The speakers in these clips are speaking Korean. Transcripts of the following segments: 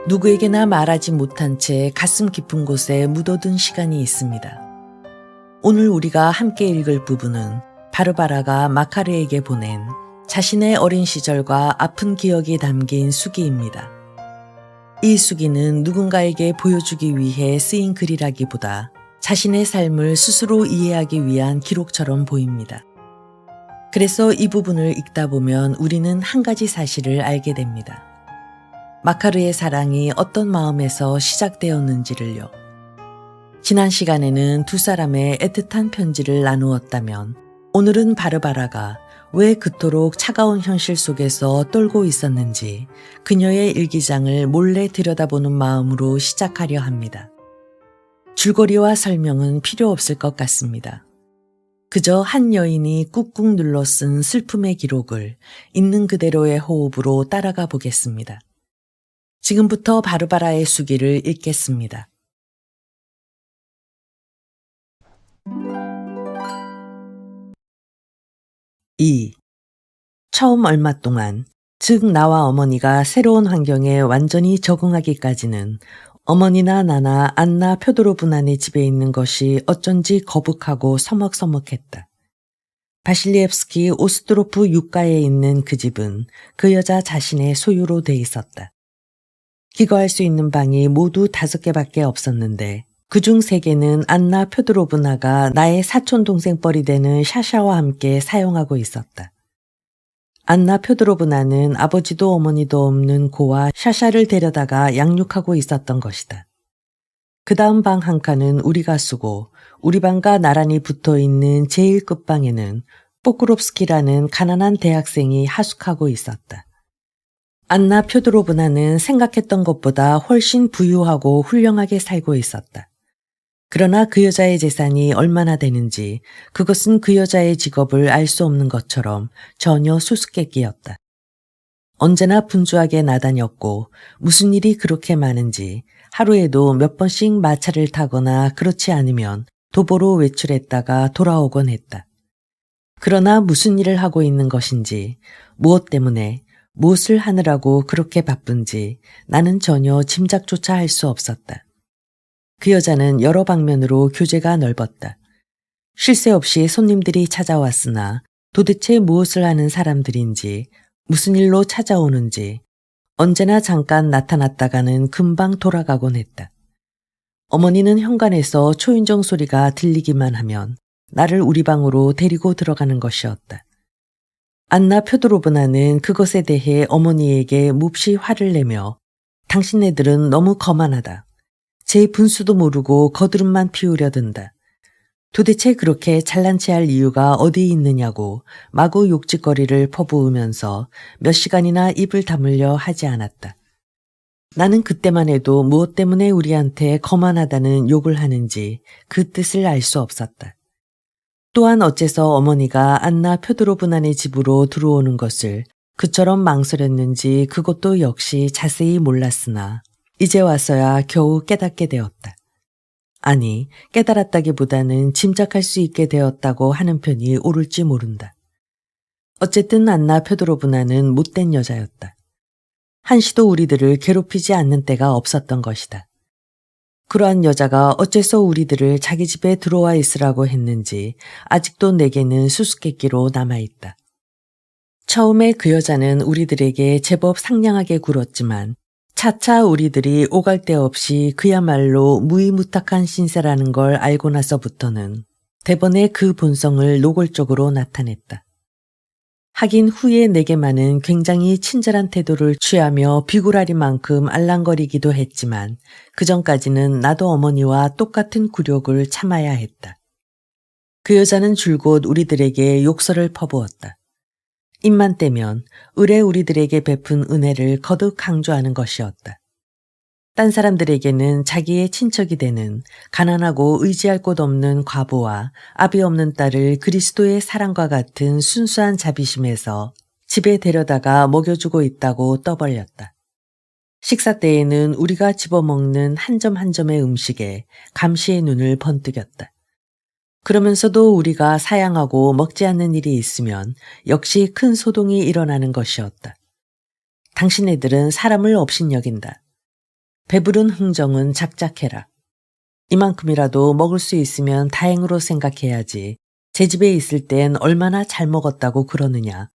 누구에게나 말하지 못한 채 가슴 깊은 곳에 묻어둔 시간이 있습니다. 오늘 우리가 함께 읽을 부분은 바르바라가 마카르에게 보낸 자신의 어린 시절과 아픈 기억이 담긴 수기입니다. 이 수기는 누군가에게 보여주기 위해 쓰인 글이라기보다 자신의 삶을 스스로 이해하기 위한 기록처럼 보입니다. 그래서 이 부분을 읽다 보면 우리는 한 가지 사실을 알게 됩니다. 마카르의 사랑이 어떤 마음에서 시작되었는지를요. 지난 시간에는 두 사람의 애틋한 편지를 나누었다면 오늘은 바르바라가 왜 그토록 차가운 현실 속에서 떨고 있었는지 그녀의 일기장을 몰래 들여다보는 마음으로 시작하려 합니다. 줄거리와 설명은 필요 없을 것 같습니다. 그저 한 여인이 꾹꾹 눌러 쓴 슬픔의 기록을 있는 그대로의 호흡으로 따라가 보겠습니다. 지금부터 바르바라의 수기를 읽겠습니다. 2. 처음 얼마 동안, 즉 나와 어머니가 새로운 환경에 완전히 적응하기까지는 어머니나 나나 안나 펴도로브나네 집에 있는 것이 어쩐지 거북하고 서먹서먹했다. 바실리옙스키 오스트로프 육가에 있는 그 집은 그 여자 자신의 소유로 돼 있었다. 기거할 수 있는 방이 모두 5개밖에 없었는데 그중 3개는 안나 펴도로브나가 나의 사촌동생 뻘이 되는 샤샤와 함께 사용하고 있었다. 안나 펴도로브나는 아버지도 어머니도 없는 고와 샤샤를 데려다가 양육하고 있었던 것이다. 그 다음 방 한 칸은 우리가 쓰고 우리 방과 나란히 붙어있는 제일 끝방에는 포크롭스키라는 가난한 대학생이 하숙하고 있었다. 안나 펴도로브나는 생각했던 것보다 훨씬 부유하고 훌륭하게 살고 있었다. 그러나 그 여자의 재산이 얼마나 되는지 그것은 그 여자의 직업을 알 수 없는 것처럼 전혀 수수께끼였다. 언제나 분주하게 나다녔고 무슨 일이 그렇게 많은지 하루에도 몇 번씩 마차를 타거나 그렇지 않으면 도보로 외출했다가 돌아오곤 했다. 그러나 무슨 일을 하고 있는 것인지 무엇 때문에 무엇을 하느라고 그렇게 바쁜지 나는 전혀 짐작조차 할 수 없었다. 그 여자는 여러 방면으로 교제가 넓었다. 쉴 새 없이 손님들이 찾아왔으나 도대체 무엇을 하는 사람들인지 무슨 일로 찾아오는지 언제나 잠깐 나타났다가는 금방 돌아가곤 했다. 어머니는 현관에서 초인종 소리가 들리기만 하면 나를 우리 방으로 데리고 들어가는 것이었다. 안나 펴도로브나는 그것에 대해 어머니에게 몹시 화를 내며 당신네들은 너무 거만하다. 제 분수도 모르고 거드름만 피우려 든다. 도대체 그렇게 잘난 체 할 이유가 어디 있느냐고 마구 욕짓거리를 퍼부으면서 몇 시간이나 입을 다물려 하지 않았다. 나는 그때만 해도 무엇 때문에 우리한테 거만하다는 욕을 하는지 그 뜻을 알 수 없었다. 또한 어째서 어머니가 안나 펴도로브나네 집으로 들어오는 것을 그처럼 망설였는지 그것도 역시 자세히 몰랐으나 이제 와서야 겨우 깨닫게 되었다. 아니, 깨달았다기보다는 짐작할 수 있게 되었다고 하는 편이 옳을지 모른다. 어쨌든 안나 펴도로브나는 못된 여자였다. 한시도 우리들을 괴롭히지 않는 때가 없었던 것이다. 그러한 여자가 어째서 우리들을 자기 집에 들어와 있으라고 했는지 아직도 내게는 수수께끼로 남아있다. 처음에 그 여자는 우리들에게 제법 상냥하게 굴었지만 차차 우리들이 오갈 데 없이 그야말로 무이무탁한 신세라는 걸 알고 나서부터는 대번에 그 본성을 노골적으로 나타냈다. 하긴 후에 내게만은 굉장히 친절한 태도를 취하며 비굴하리만큼 알랑거리기도 했지만 그전까지는 나도 어머니와 똑같은 굴욕을 참아야 했다. 그 여자는 줄곧 우리들에게 욕설을 퍼부었다. 입만 떼면 을에 우리들에게 베푼 은혜를 거듭 강조하는 것이었다. 딴 사람들에게는 자기의 친척이 되는 가난하고 의지할 곳 없는 과부와 아비 없는 딸을 그리스도의 사랑과 같은 순수한 자비심에서 집에 데려다가 먹여주고 있다고 떠벌렸다. 식사 때에는 우리가 집어먹는 한 점 한 점의 음식에 감시의 눈을 번뜩였다. 그러면서도 우리가 사양하고 먹지 않는 일이 있으면 역시 큰 소동이 일어나는 것이었다. 당신네들은 사람을 업신여긴다. 배부른 흥정은 작작해라. 이만큼이라도 먹을 수 있으면 다행으로 생각해야지. 제 집에 있을 땐 얼마나 잘 먹었다고 그러느냐.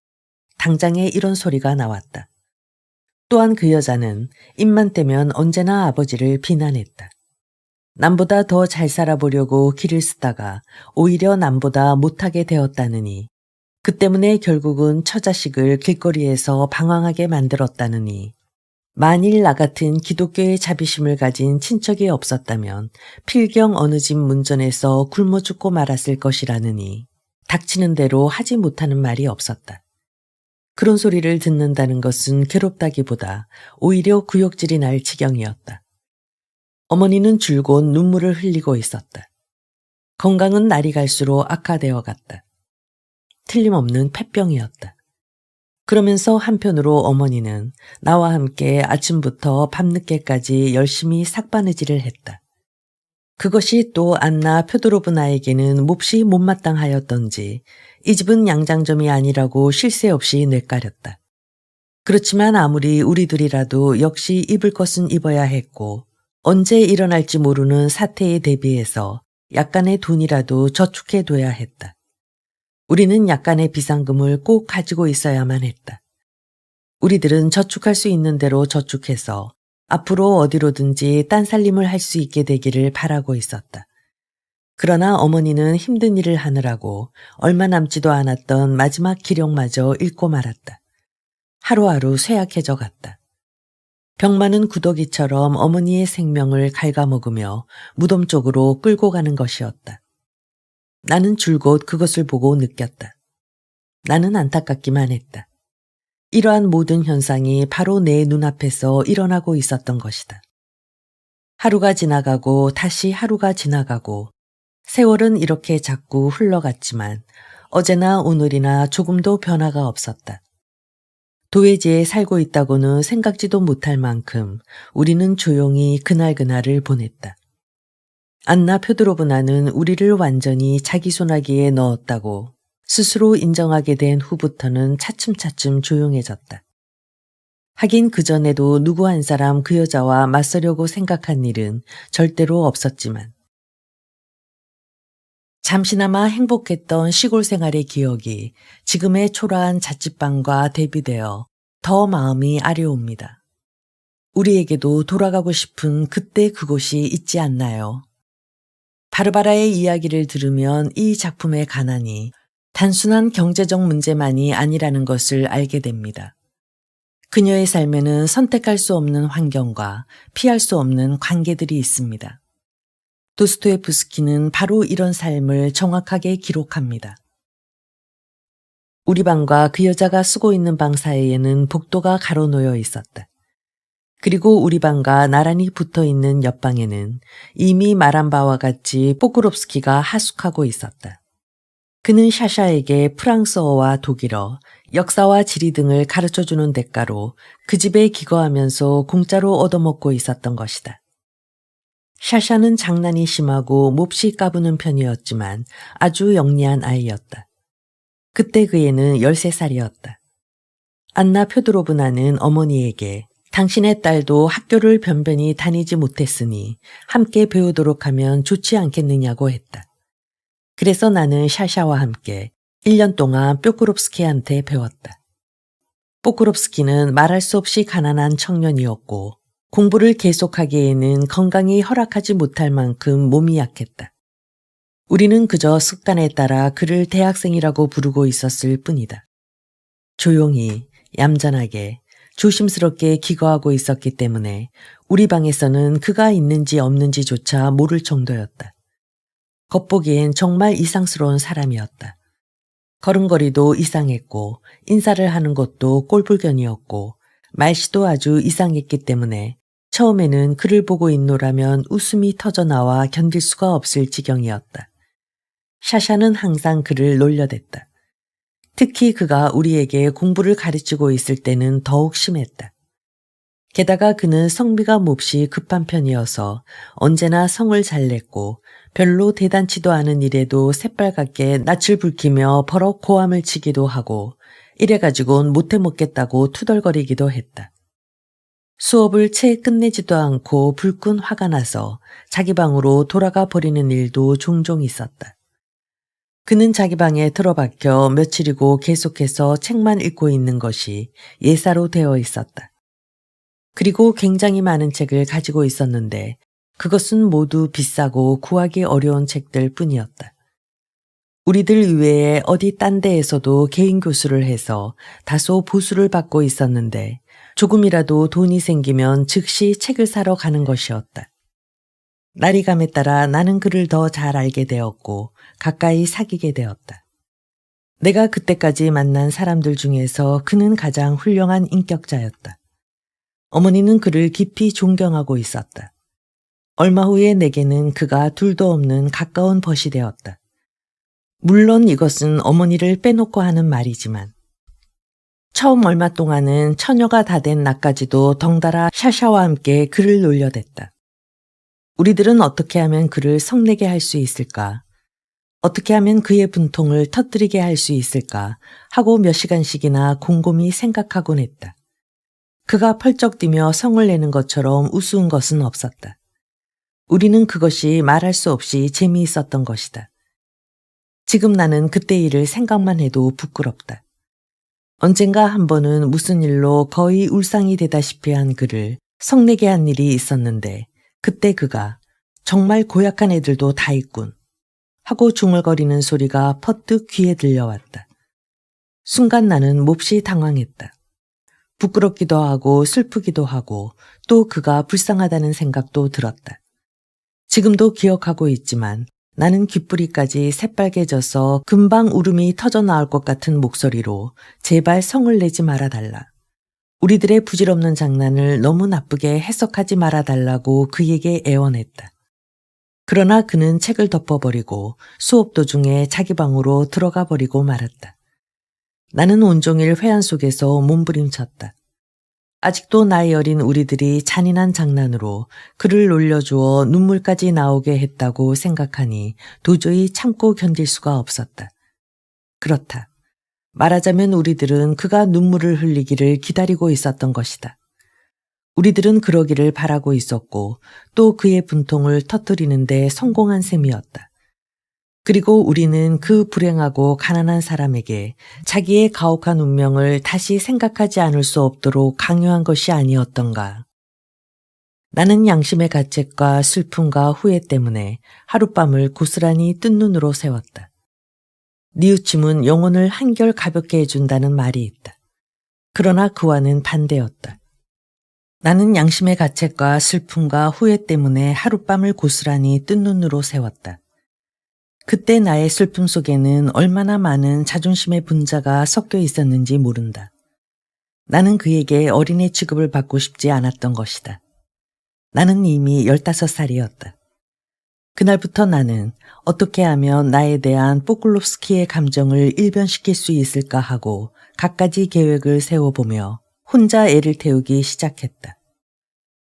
당장에 이런 소리가 나왔다. 또한 그 여자는 입만 떼면 언제나 아버지를 비난했다. 남보다 더 잘 살아보려고 길을 쓰다가 오히려 남보다 못하게 되었다느니, 그 때문에 결국은 처자식을 길거리에서 방황하게 만들었다느니, 만일 나 같은 기독교의 자비심을 가진 친척이 없었다면 필경 어느 집 문전에서 굶어 죽고 말았을 것이라느니 닥치는 대로 하지 못하는 말이 없었다. 그런 소리를 듣는다는 것은 괴롭다기보다 오히려 구역질이 날 지경이었다. 어머니는 줄곧 눈물을 흘리고 있었다. 건강은 날이 갈수록 악화되어 갔다. 틀림없는 폐병이었다. 그러면서 한편으로 어머니는 나와 함께 아침부터 밤늦게까지 열심히 삭바느질을 했다. 그것이 또 안나 표도로브나에게는 몹시 못마땅하였던지 이 집은 양장점이 아니라고 쉴 새 없이 뇌까렸다. 그렇지만 아무리 우리들이라도 역시 입을 것은 입어야 했고 언제 일어날지 모르는 사태에 대비해서 약간의 돈이라도 저축해둬야 했다. 우리는 약간의 비상금을 꼭 가지고 있어야만 했다. 우리들은 저축할 수 있는 대로 저축해서 앞으로 어디로든지 딴살림을 할 수 있게 되기를 바라고 있었다. 그러나 어머니는 힘든 일을 하느라고 얼마 남지도 않았던 마지막 기력마저 잃고 말았다. 하루하루 쇠약해져 갔다. 병 많은 구더기처럼 어머니의 생명을 갉아먹으며 무덤 쪽으로 끌고 가는 것이었다. 나는 줄곧 그것을 보고 느꼈다. 나는 안타깝기만 했다. 이러한 모든 현상이 바로 내 눈앞에서 일어나고 있었던 것이다. 하루가 지나가고 다시 하루가 지나가고 세월은 이렇게 자꾸 흘러갔지만 어제나 오늘이나 조금도 변화가 없었다. 도회지에 살고 있다고는 생각지도 못할 만큼 우리는 조용히 그날그날을 보냈다. 안나 표도로브나는 우리를 완전히 자기 손아귀에 넣었다고 스스로 인정하게 된 후부터는 차츰차츰 조용해졌다. 하긴 그전에도 누구 한 사람 그 여자와 맞서려고 생각한 일은 절대로 없었지만 잠시나마 행복했던 시골 생활의 기억이 지금의 초라한 자취방과 대비되어 더 마음이 아려옵니다. 우리에게도 돌아가고 싶은 그때 그곳이 있지 않나요? 바르바라의 이야기를 들으면 이 작품의 가난이 단순한 경제적 문제만이 아니라는 것을 알게 됩니다. 그녀의 삶에는 선택할 수 없는 환경과 피할 수 없는 관계들이 있습니다. 도스토옙스키는 바로 이런 삶을 정확하게 기록합니다. 우리 방과 그 여자가 쓰고 있는 방 사이에는 복도가 가로놓여 있었다. 그리고 우리 방과 나란히 붙어있는 옆방에는 이미 말한 바와 같이 포크롭스키가 하숙하고 있었다. 그는 샤샤에게 프랑스어와 독일어, 역사와 지리 등을 가르쳐주는 대가로 그 집에 기거하면서 공짜로 얻어먹고 있었던 것이다. 샤샤는 장난이 심하고 몹시 까부는 편이었지만 아주 영리한 아이였다. 그때 그 애는 13살이었다. 안나 표도로브나는 어머니에게 당신의 딸도 학교를 변변히 다니지 못했으니 함께 배우도록 하면 좋지 않겠느냐고 했다. 그래서 나는 샤샤와 함께 1년 동안 뾰크롭스키한테 배웠다. 포크롭스키는 말할 수 없이 가난한 청년이었고 공부를 계속하기에는 건강이 허락하지 못할 만큼 몸이 약했다. 우리는 그저 습관에 따라 그를 대학생이라고 부르고 있었을 뿐이다. 조용히, 얌전하게, 조심스럽게 기거하고 있었기 때문에 우리 방에서는 그가 있는지 없는지조차 모를 정도였다. 겉보기엔 정말 이상스러운 사람이었다. 걸음걸이도 이상했고 인사를 하는 것도 꼴불견이었고 말씨도 아주 이상했기 때문에 처음에는 그를 보고 있노라면 웃음이 터져나와 견딜 수가 없을 지경이었다. 샤샤는 항상 그를 놀려댔다. 특히 그가 우리에게 공부를 가르치고 있을 때는 더욱 심했다. 게다가 그는 성미가 몹시 급한 편이어서 언제나 성을 잘 냈고 별로 대단치도 않은 일에도 새빨갛게 낯을 붉히며 버럭 고함을 치기도 하고 이래가지곤 못해 먹겠다고 투덜거리기도 했다. 수업을 채 끝내지도 않고 불끈 화가 나서 자기 방으로 돌아가 버리는 일도 종종 있었다. 그는 자기 방에 틀어박혀 며칠이고 계속해서 책만 읽고 있는 것이 예사로 되어 있었다. 그리고 굉장히 많은 책을 가지고 있었는데 그것은 모두 비싸고 구하기 어려운 책들 뿐이었다. 우리들 이외에 어디 딴 데에서도 개인 교수를 해서 다소 보수를 받고 있었는데 조금이라도 돈이 생기면 즉시 책을 사러 가는 것이었다. 날이 감에 따라 나는 그를 더 잘 알게 되었고 가까이 사귀게 되었다. 내가 그때까지 만난 사람들 중에서 그는 가장 훌륭한 인격자였다. 어머니는 그를 깊이 존경하고 있었다. 얼마 후에 내게는 그가 둘도 없는 가까운 벗이 되었다. 물론 이것은 어머니를 빼놓고 하는 말이지만 처음 얼마 동안은 처녀가 다 된 나까지도 덩달아 샤샤와 함께 그를 놀려댔다. 우리들은 어떻게 하면 그를 성내게 할 수 있을까? 어떻게 하면 그의 분통을 터뜨리게 할 수 있을까? 하고 몇 시간씩이나 곰곰이 생각하곤 했다. 그가 펄쩍 뛰며 성을 내는 것처럼 우스운 것은 없었다. 우리는 그것이 말할 수 없이 재미있었던 것이다. 지금 나는 그때 일을 생각만 해도 부끄럽다. 언젠가 한 번은 무슨 일로 거의 울상이 되다시피 한 그를 성내게 한 일이 있었는데 그때 그가 정말 고약한 애들도 다 있군 하고 중얼거리는 소리가 퍼뜩 귀에 들려왔다. 순간 나는 몹시 당황했다. 부끄럽기도 하고 슬프기도 하고 또 그가 불쌍하다는 생각도 들었다. 지금도 기억하고 있지만 나는 귓불이까지 새빨개져서 금방 울음이 터져 나올 것 같은 목소리로 제발 성을 내지 말아달라. 우리들의 부질없는 장난을 너무 나쁘게 해석하지 말아달라고 그에게 애원했다. 그러나 그는 책을 덮어버리고 수업 도중에 자기 방으로 들어가 버리고 말았다. 나는 온종일 회한 속에서 몸부림쳤다. 아직도 나이 어린 우리들이 잔인한 장난으로 그를 놀려주어 눈물까지 나오게 했다고 생각하니 도저히 참고 견딜 수가 없었다. 그렇다. 말하자면 우리들은 그가 눈물을 흘리기를 기다리고 있었던 것이다. 우리들은 그러기를 바라고 있었고 또 그의 분통을 터뜨리는 데 성공한 셈이었다. 그리고 우리는 그 불행하고 가난한 사람에게 자기의 가혹한 운명을 다시 생각하지 않을 수 없도록 강요한 것이 아니었던가. 나는 양심의 가책과 슬픔과 후회 때문에 하룻밤을 고스란히 뜬 눈으로 세웠다. 뉘우침은 영혼을 한결 가볍게 해준다는 말이 있다. 그러나 그와는 반대였다. 나는 양심의 가책과 슬픔과 후회 때문에 하룻밤을 고스란히 뜬 눈으로 세웠다. 그때 나의 슬픔 속에는 얼마나 많은 자존심의 분자가 섞여 있었는지 모른다. 나는 그에게 어린애 취급을 받고 싶지 않았던 것이다. 나는 이미 15살이었다. 그날부터 나는 어떻게 하면 나에 대한 포클롭스키의 감정을 일변시킬 수 있을까 하고 갖가지 계획을 세워보며 혼자 애를 태우기 시작했다.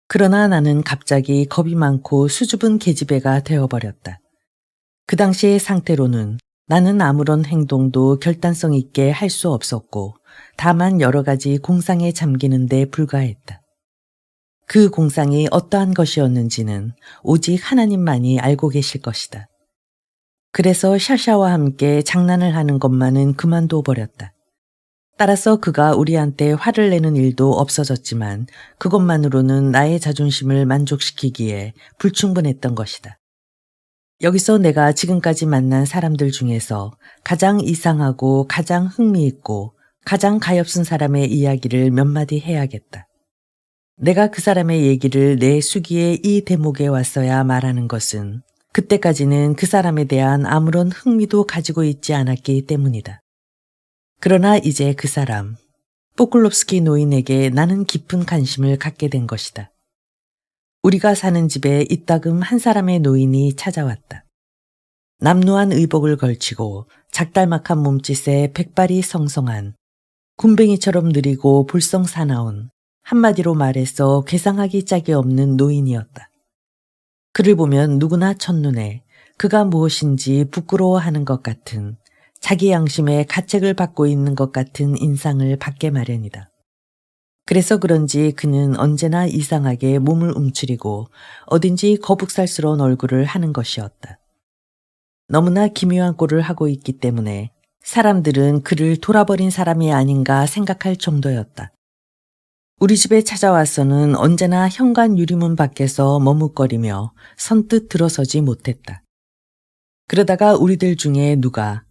그러나 나는 갑자기 겁이 많고 수줍은 계집애가 되어버렸다. 그 당시의 상태로는 나는 아무런 행동도 결단성 있게 할 수 없었고 다만 여러 가지 공상에 잠기는 데 불과했다. 그 공상이 어떠한 것이었는지는 오직 하나님만이 알고 계실 것이다. 그래서 샤샤와 함께 장난을 하는 것만은 그만둬 버렸다. 따라서 그가 우리한테 화를 내는 일도 없어졌지만 그것만으로는 나의 자존심을 만족시키기에 불충분했던 것이다. 여기서 내가 지금까지 만난 사람들 중에서 가장 이상하고 가장 흥미있고 가장 가엾은 사람의 이야기를 몇 마디 해야겠다. 내가 그 사람의 얘기를 내 수기에 이 대목에 왔어야 말하는 것은 그때까지는 그 사람에 대한 아무런 흥미도 가지고 있지 않았기 때문이다. 그러나 이제 그 사람, 포클롭스키 노인에게 나는 깊은 관심을 갖게 된 것이다. 우리가 사는 집에 이따금 한 사람의 노인이 찾아왔다. 남루한 의복을 걸치고 작달막한 몸짓에 백발이 성성한 굼벵이처럼 느리고 불성 사나운 한마디로 말해서 괴상하기 짝이 없는 노인이었다. 그를 보면 누구나 첫눈에 그가 무엇인지 부끄러워하는 것 같은 자기 양심에 가책을 받고 있는 것 같은 인상을 받게 마련이다. 그래서 그런지 그는 언제나 이상하게 몸을 움츠리고 어딘지 거북살스러운 얼굴을 하는 것이었다. 너무나 기묘한 꼴을 하고 있기 때문에 사람들은 그를 돌아버린 사람이 아닌가 생각할 정도였다. 우리 집에 찾아와서는 언제나 현관 유리문 밖에서 머뭇거리며 선뜻 들어서지 못했다. 그러다가 우리들 중에 누가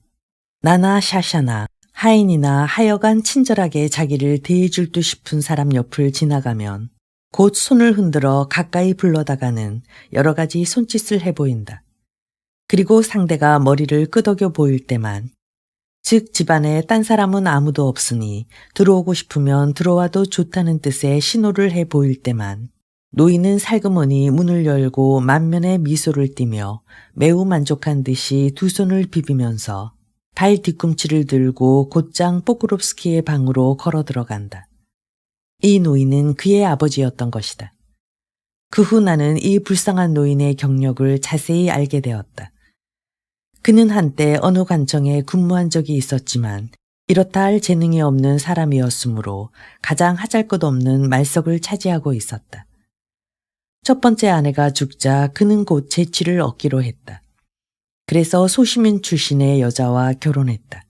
나나 샤샤나 하인이나 하여간 친절하게 자기를 대해줄 듯 싶은 사람 옆을 지나가면 곧 손을 흔들어 가까이 불러다가는 여러 가지 손짓을 해보인다. 그리고 상대가 머리를 끄덕여 보일 때만, 즉 집안에 딴 사람은 아무도 없으니 들어오고 싶으면 들어와도 좋다는 뜻의 신호를 해 보일 때만 노인은 살그머니 문을 열고 만면에 미소를 띠며 매우 만족한 듯이 두 손을 비비면서 발 뒤꿈치를 들고 곧장 포크롭스키의 방으로 걸어 들어간다. 이 노인은 그의 아버지였던 것이다. 그 후 나는 이 불쌍한 노인의 경력을 자세히 알게 되었다. 그는 한때 어느 관청에 근무한 적이 있었지만 이렇다 할 재능이 없는 사람이었으므로 가장 하잘것없는 말석을 차지하고 있었다. 첫 번째 아내가 죽자 그는 곧 재치를 얻기로 했다. 그래서 소시민 출신의 여자와 결혼했다.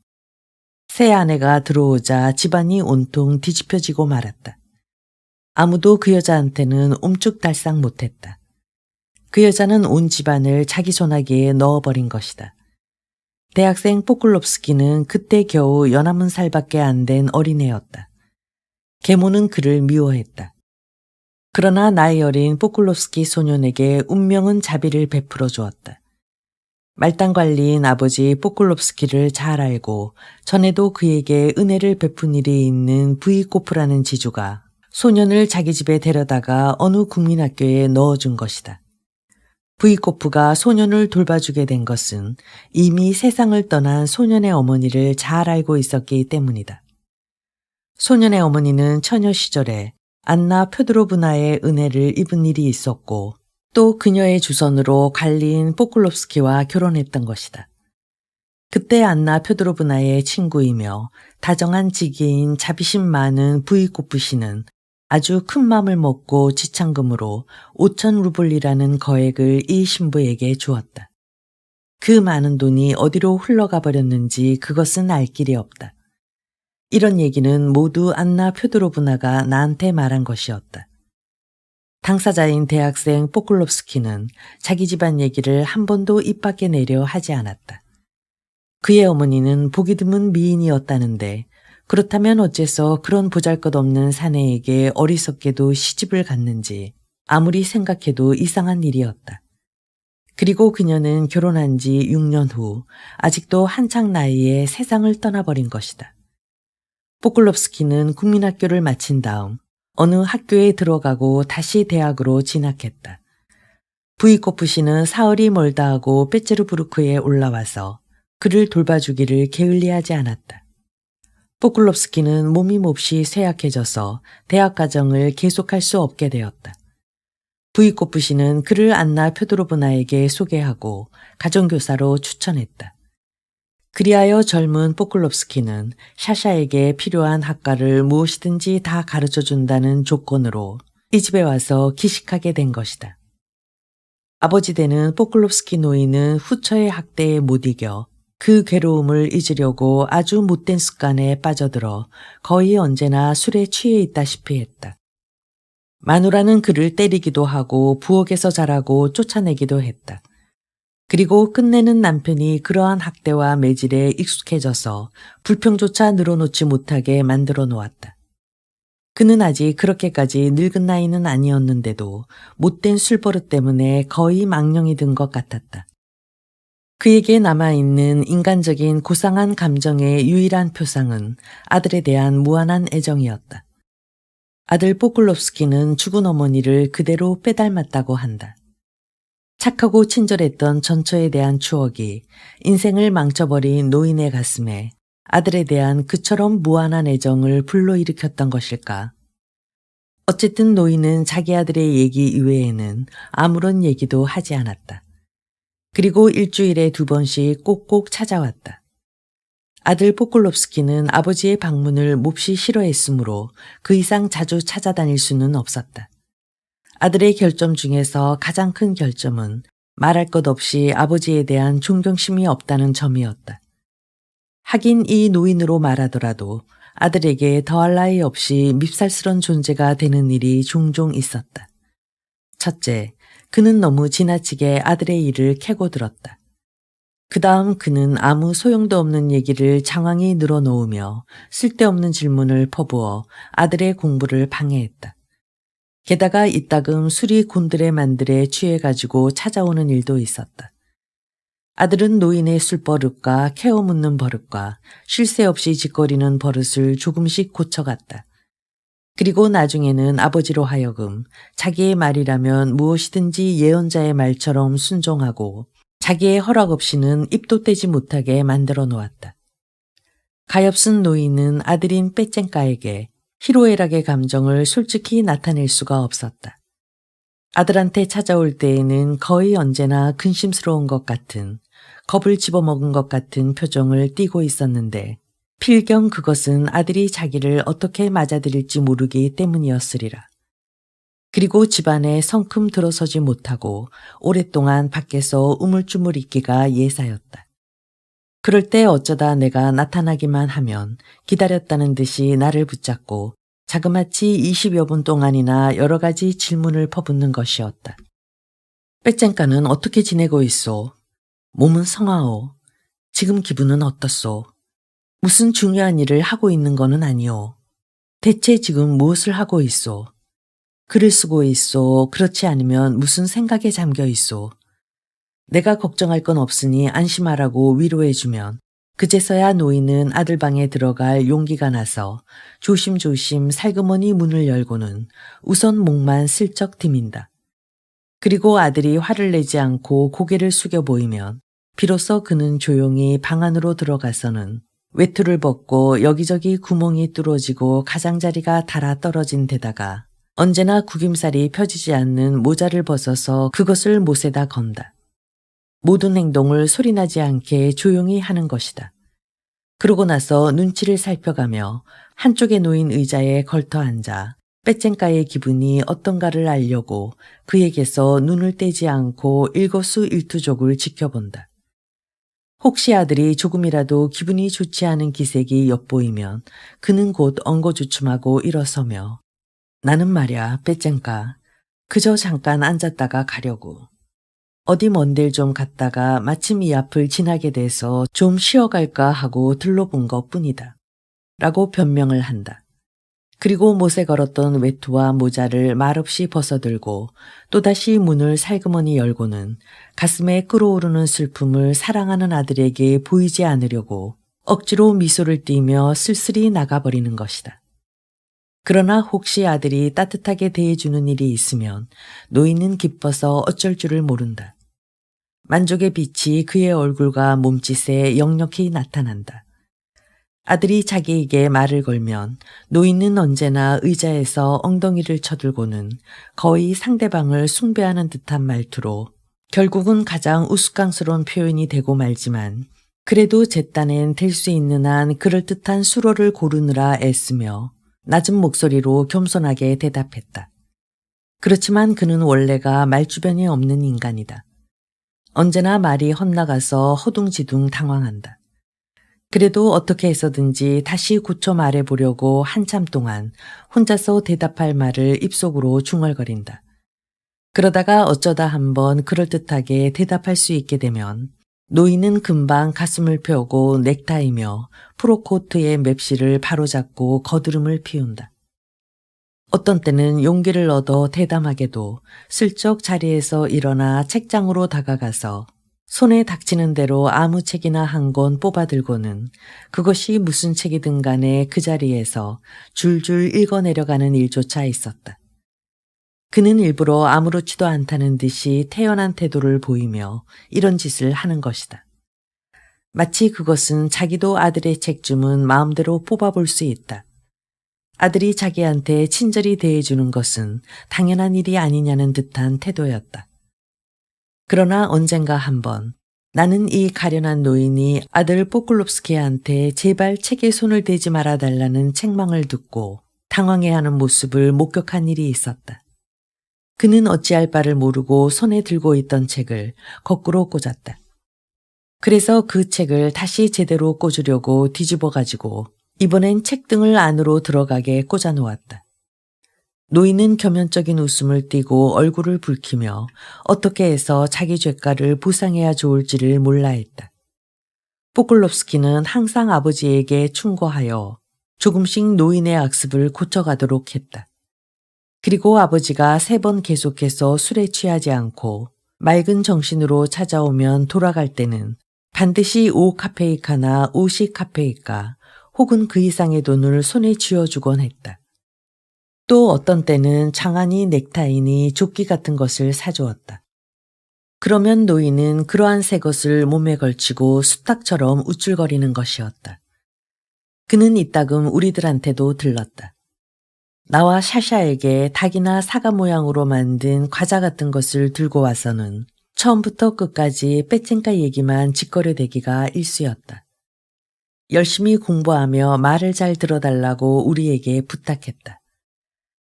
새 아내가 들어오자 집안이 온통 뒤집혀지고 말았다. 아무도 그 여자한테는 옴쭉달싹 못했다. 그 여자는 온 집안을 자기 손아귀에 넣어버린 것이다. 대학생 포클롭스키는 그때 겨우 19살밖에 안 된 어린애였다. 계모는 그를 미워했다. 그러나 나이 어린 포클롭스키 소년에게 운명은 자비를 베풀어 주었다. 말단 관리인 아버지 포클롭스키를 잘 알고 전에도 그에게 은혜를 베푼 일이 있는 브이코프라는 지주가 소년을 자기 집에 데려다가 어느 국민학교에 넣어준 것이다. 브이코프가 소년을 돌봐주게 된 것은 이미 세상을 떠난 소년의 어머니를 잘 알고 있었기 때문이다. 소년의 어머니는 처녀 시절에 안나 표드로브나의 은혜를 입은 일이 있었고 또 그녀의 주선으로 관리인 포클롭스키와 결혼했던 것이다. 그때 안나 표드로브나의 친구이며 다정한 지기인 자비심 많은 브이코프 씨는 아주 큰 맘을 먹고 지참금으로 5천 루블이라는 거액을 이 신부에게 주었다. 그 많은 돈이 어디로 흘러가 버렸는지 그것은 알 길이 없다. 이런 얘기는 모두 안나 표드로브나가 나한테 말한 것이었다. 당사자인 대학생 포클롭스키는 자기 집안 얘기를 한 번도 입 밖에 내려 하지 않았다. 그의 어머니는 보기 드문 미인이었다는데 그렇다면 어째서 그런 보잘것없는 사내에게 어리석게도 시집을 갔는지 아무리 생각해도 이상한 일이었다. 그리고 그녀는 결혼한 지 6년 후 아직도 한창 나이에 세상을 떠나버린 것이다. 포클롭스키는 국민학교를 마친 다음 어느 학교에 들어가고 다시 대학으로 진학했다. 브이코프 씨는 사흘이 멀다 하고 페체르부르크에 올라와서 그를 돌봐주기를 게을리하지 않았다. 포클롭스키는 몸이 몹시 쇠약해져서 대학 과정을 계속할 수 없게 되었다. 브이코프 씨는 그를 안나 표드로브나에게 소개하고 가정교사로 추천했다. 그리하여 젊은 포클롭스키는 샤샤에게 필요한 학과를 무엇이든지 다 가르쳐준다는 조건으로 이 집에 와서 기식하게 된 것이다. 아버지 되는 포클롭스키 노인은 후처의 학대에 못 이겨 그 괴로움을 잊으려고 아주 못된 습관에 빠져들어 거의 언제나 술에 취해 있다시피 했다. 마누라는 그를 때리기도 하고 부엌에서 자라고 쫓아내기도 했다. 그리고 끝내는 남편이 그러한 학대와 매질에 익숙해져서 불평조차 늘어놓지 못하게 만들어 놓았다. 그는 아직 그렇게까지 늙은 나이는 아니었는데도 못된 술버릇 때문에 거의 망령이 든 것 같았다. 그에게 남아있는 인간적인 고상한 감정의 유일한 표상은 아들에 대한 무한한 애정이었다. 아들 포클롭스키는 죽은 어머니를 그대로 빼닮았다고 한다. 착하고 친절했던 전처에 대한 추억이 인생을 망쳐버린 노인의 가슴에 아들에 대한 그처럼 무한한 애정을 불러일으켰던 것일까? 어쨌든 노인은 자기 아들의 얘기 이외에는 아무런 얘기도 하지 않았다. 그리고 일주일에 2번씩 꼭꼭 찾아왔다. 아들 포클롭스키는 아버지의 방문을 몹시 싫어했으므로 그 이상 자주 찾아다닐 수는 없었다. 아들의 결점 중에서 가장 큰 결점은 말할 것 없이 아버지에 대한 존경심이 없다는 점이었다. 하긴 이 노인으로 말하더라도 아들에게 더할 나위 없이 밉살스런 존재가 되는 일이 종종 있었다. 첫째, 그는 너무 지나치게 아들의 일을 캐고 들었다. 그 다음 그는 아무 소용도 없는 얘기를 장황히 늘어놓으며 쓸데없는 질문을 퍼부어 아들의 공부를 방해했다. 게다가 이따금 술이 곤드레 만드레 취해가지고 찾아오는 일도 있었다. 아들은 노인의 술버릇과 캐어 묻는 버릇과 쉴 새 없이 짓거리는 버릇을 조금씩 고쳐갔다. 그리고 나중에는 아버지로 하여금 자기의 말이라면 무엇이든지 예언자의 말처럼 순종하고 자기의 허락 없이는 입도 떼지 못하게 만들어 놓았다. 가엾은 노인은 아들인 빼쨍까에게 희로애락의 감정을 솔직히 나타낼 수가 없었다. 아들한테 찾아올 때에는 거의 언제나 근심스러운 것 같은, 겁을 집어먹은 것 같은 표정을 띠고 있었는데 필경 그것은 아들이 자기를 어떻게 맞아들일지 모르기 때문이었으리라. 그리고 집안에 성큼 들어서지 못하고 오랫동안 밖에서 우물쭈물 있기가 예사였다. 그럴 때 어쩌다 내가 나타나기만 하면 기다렸다는 듯이 나를 붙잡고 자그마치 20여 분 동안이나 여러 가지 질문을 퍼붓는 것이었다. 빼쨍까는 어떻게 지내고 있소? 몸은 성하오? 지금 기분은 어떻소? 무슨 중요한 일을 하고 있는 거는 아니오? 대체 지금 무엇을 하고 있소? 글을 쓰고 있소? 그렇지 않으면 무슨 생각에 잠겨 있소? 내가 걱정할 건 없으니 안심하라고 위로해주면 그제서야 노인은 아들 방에 들어갈 용기가 나서 조심조심 살그머니 문을 열고는 우선 목만 슬쩍 디민다. 그리고 아들이 화를 내지 않고 고개를 숙여 보이면 비로소 그는 조용히 방 안으로 들어가서는 외투를 벗고 여기저기 구멍이 뚫어지고 가장자리가 닳아 떨어진 데다가 언제나 구김살이 펴지지 않는 모자를 벗어서 그것을 못에다 건다. 모든 행동을 소리나지 않게 조용히 하는 것이다. 그러고 나서 눈치를 살펴가며 한쪽에 놓인 의자에 걸터 앉아 빼쨍까의 기분이 어떤가를 알려고 그에게서 눈을 떼지 않고 일거수일투족을 지켜본다. 혹시 아들이 조금이라도 기분이 좋지 않은 기색이 엿보이면 그는 곧 엉거주춤하고 일어서며 나는 말야 빼쨍까 그저 잠깐 앉았다가 가려고. 어디 먼 데를 좀 갔다가 마침 이 앞을 지나게 돼서 좀 쉬어갈까 하고 들러본 것뿐이다. 라고 변명을 한다. 그리고 못에 걸었던 외투와 모자를 말없이 벗어들고 또다시 문을 살그머니 열고는 가슴에 끓어오르는 슬픔을 사랑하는 아들에게 보이지 않으려고 억지로 미소를 띠며 쓸쓸히 나가버리는 것이다. 그러나 혹시 아들이 따뜻하게 대해주는 일이 있으면 노인은 기뻐서 어쩔 줄을 모른다. 만족의 빛이 그의 얼굴과 몸짓에 역력히 나타난다. 아들이 자기에게 말을 걸면 노인은 언제나 의자에서 엉덩이를 쳐들고는 거의 상대방을 숭배하는 듯한 말투로 결국은 가장 우스꽝스러운 표현이 되고 말지만 그래도 제 딴엔 될 수 있는 한 그럴듯한 수로를 고르느라 애쓰며 낮은 목소리로 겸손하게 대답했다. 그렇지만 그는 원래가 말주변이 없는 인간이다. 언제나 말이 헛나가서 허둥지둥 당황한다. 그래도 어떻게 해서든지 다시 고쳐 말해보려고 한참 동안 혼자서 대답할 말을 입속으로 중얼거린다. 그러다가 어쩌다 한번 그럴듯하게 대답할 수 있게 되면 노인은 금방 가슴을 펴고 넥타이며 프로코트의 맵시를 바로잡고 거드름을 피운다. 어떤 때는 용기를 얻어 대담하게도 슬쩍 자리에서 일어나 책장으로 다가가서 손에 닥치는 대로 아무 책이나 한 권 뽑아들고는 그것이 무슨 책이든 간에 그 자리에서 줄줄 읽어내려가는 일조차 있었다. 그는 일부러 아무렇지도 않다는 듯이 태연한 태도를 보이며 이런 짓을 하는 것이다. 마치 그것은 자기도 아들의 책쯤은 마음대로 뽑아볼 수 있다. 아들이 자기한테 친절히 대해주는 것은 당연한 일이 아니냐는 듯한 태도였다. 그러나 언젠가 한번 나는 이 가련한 노인이 아들 포클롭스키한테 제발 책에 손을 대지 말아달라는 책망을 듣고 당황해하는 모습을 목격한 일이 있었다. 그는 어찌할 바를 모르고 손에 들고 있던 책을 거꾸로 꽂았다. 그래서 그 책을 다시 제대로 꽂으려고 뒤집어가지고 이번엔 책등을 안으로 들어가게 꽂아 놓았다. 노인은 겸연적인 웃음을 띠고 얼굴을 붉히며 어떻게 해서 자기 죄가를 보상해야 좋을지를 몰라 했다. 포클롭스키는 항상 아버지에게 충고하여 조금씩 노인의 악습을 고쳐가도록 했다. 그리고 아버지가 3번 계속해서 술에 취하지 않고 맑은 정신으로 찾아오면 돌아갈 때는 반드시 5카페이카나 50카페이카 혹은 그 이상의 돈을 손에 쥐어주곤 했다. 또 어떤 때는 장안이 넥타이니 조끼 같은 것을 사주었다. 그러면 노인은 그러한 새 것을 몸에 걸치고 수탉처럼 우쭐거리는 것이었다. 그는 이따금 우리들한테도 들렀다. 나와 샤샤에게 닭이나 사과 모양으로 만든 과자 같은 것을 들고 와서는 처음부터 끝까지 빼찐까 얘기만 짓거려대기가 일쑤였다. 열심히 공부하며 말을 잘 들어달라고 우리에게 부탁했다.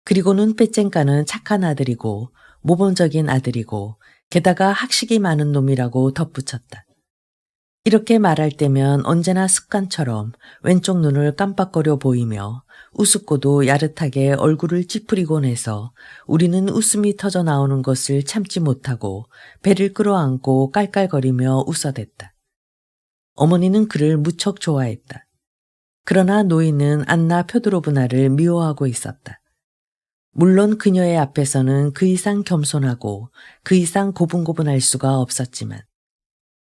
그리고는 빼찐까는 착한 아들이고 모범적인 아들이고 게다가 학식이 많은 놈이라고 덧붙였다. 이렇게 말할 때면 언제나 습관처럼 왼쪽 눈을 깜빡거려 보이며 우습고도 야릇하게 얼굴을 찌푸리곤 해서 우리는 웃음이 터져 나오는 것을 참지 못하고 배를 끌어안고 깔깔거리며 웃어댔다. 어머니는 그를 무척 좋아했다. 그러나 노인은 안나 표드로브나를 미워하고 있었다. 물론 그녀의 앞에서는 그 이상 겸손하고 그 이상 고분고분할 수가 없었지만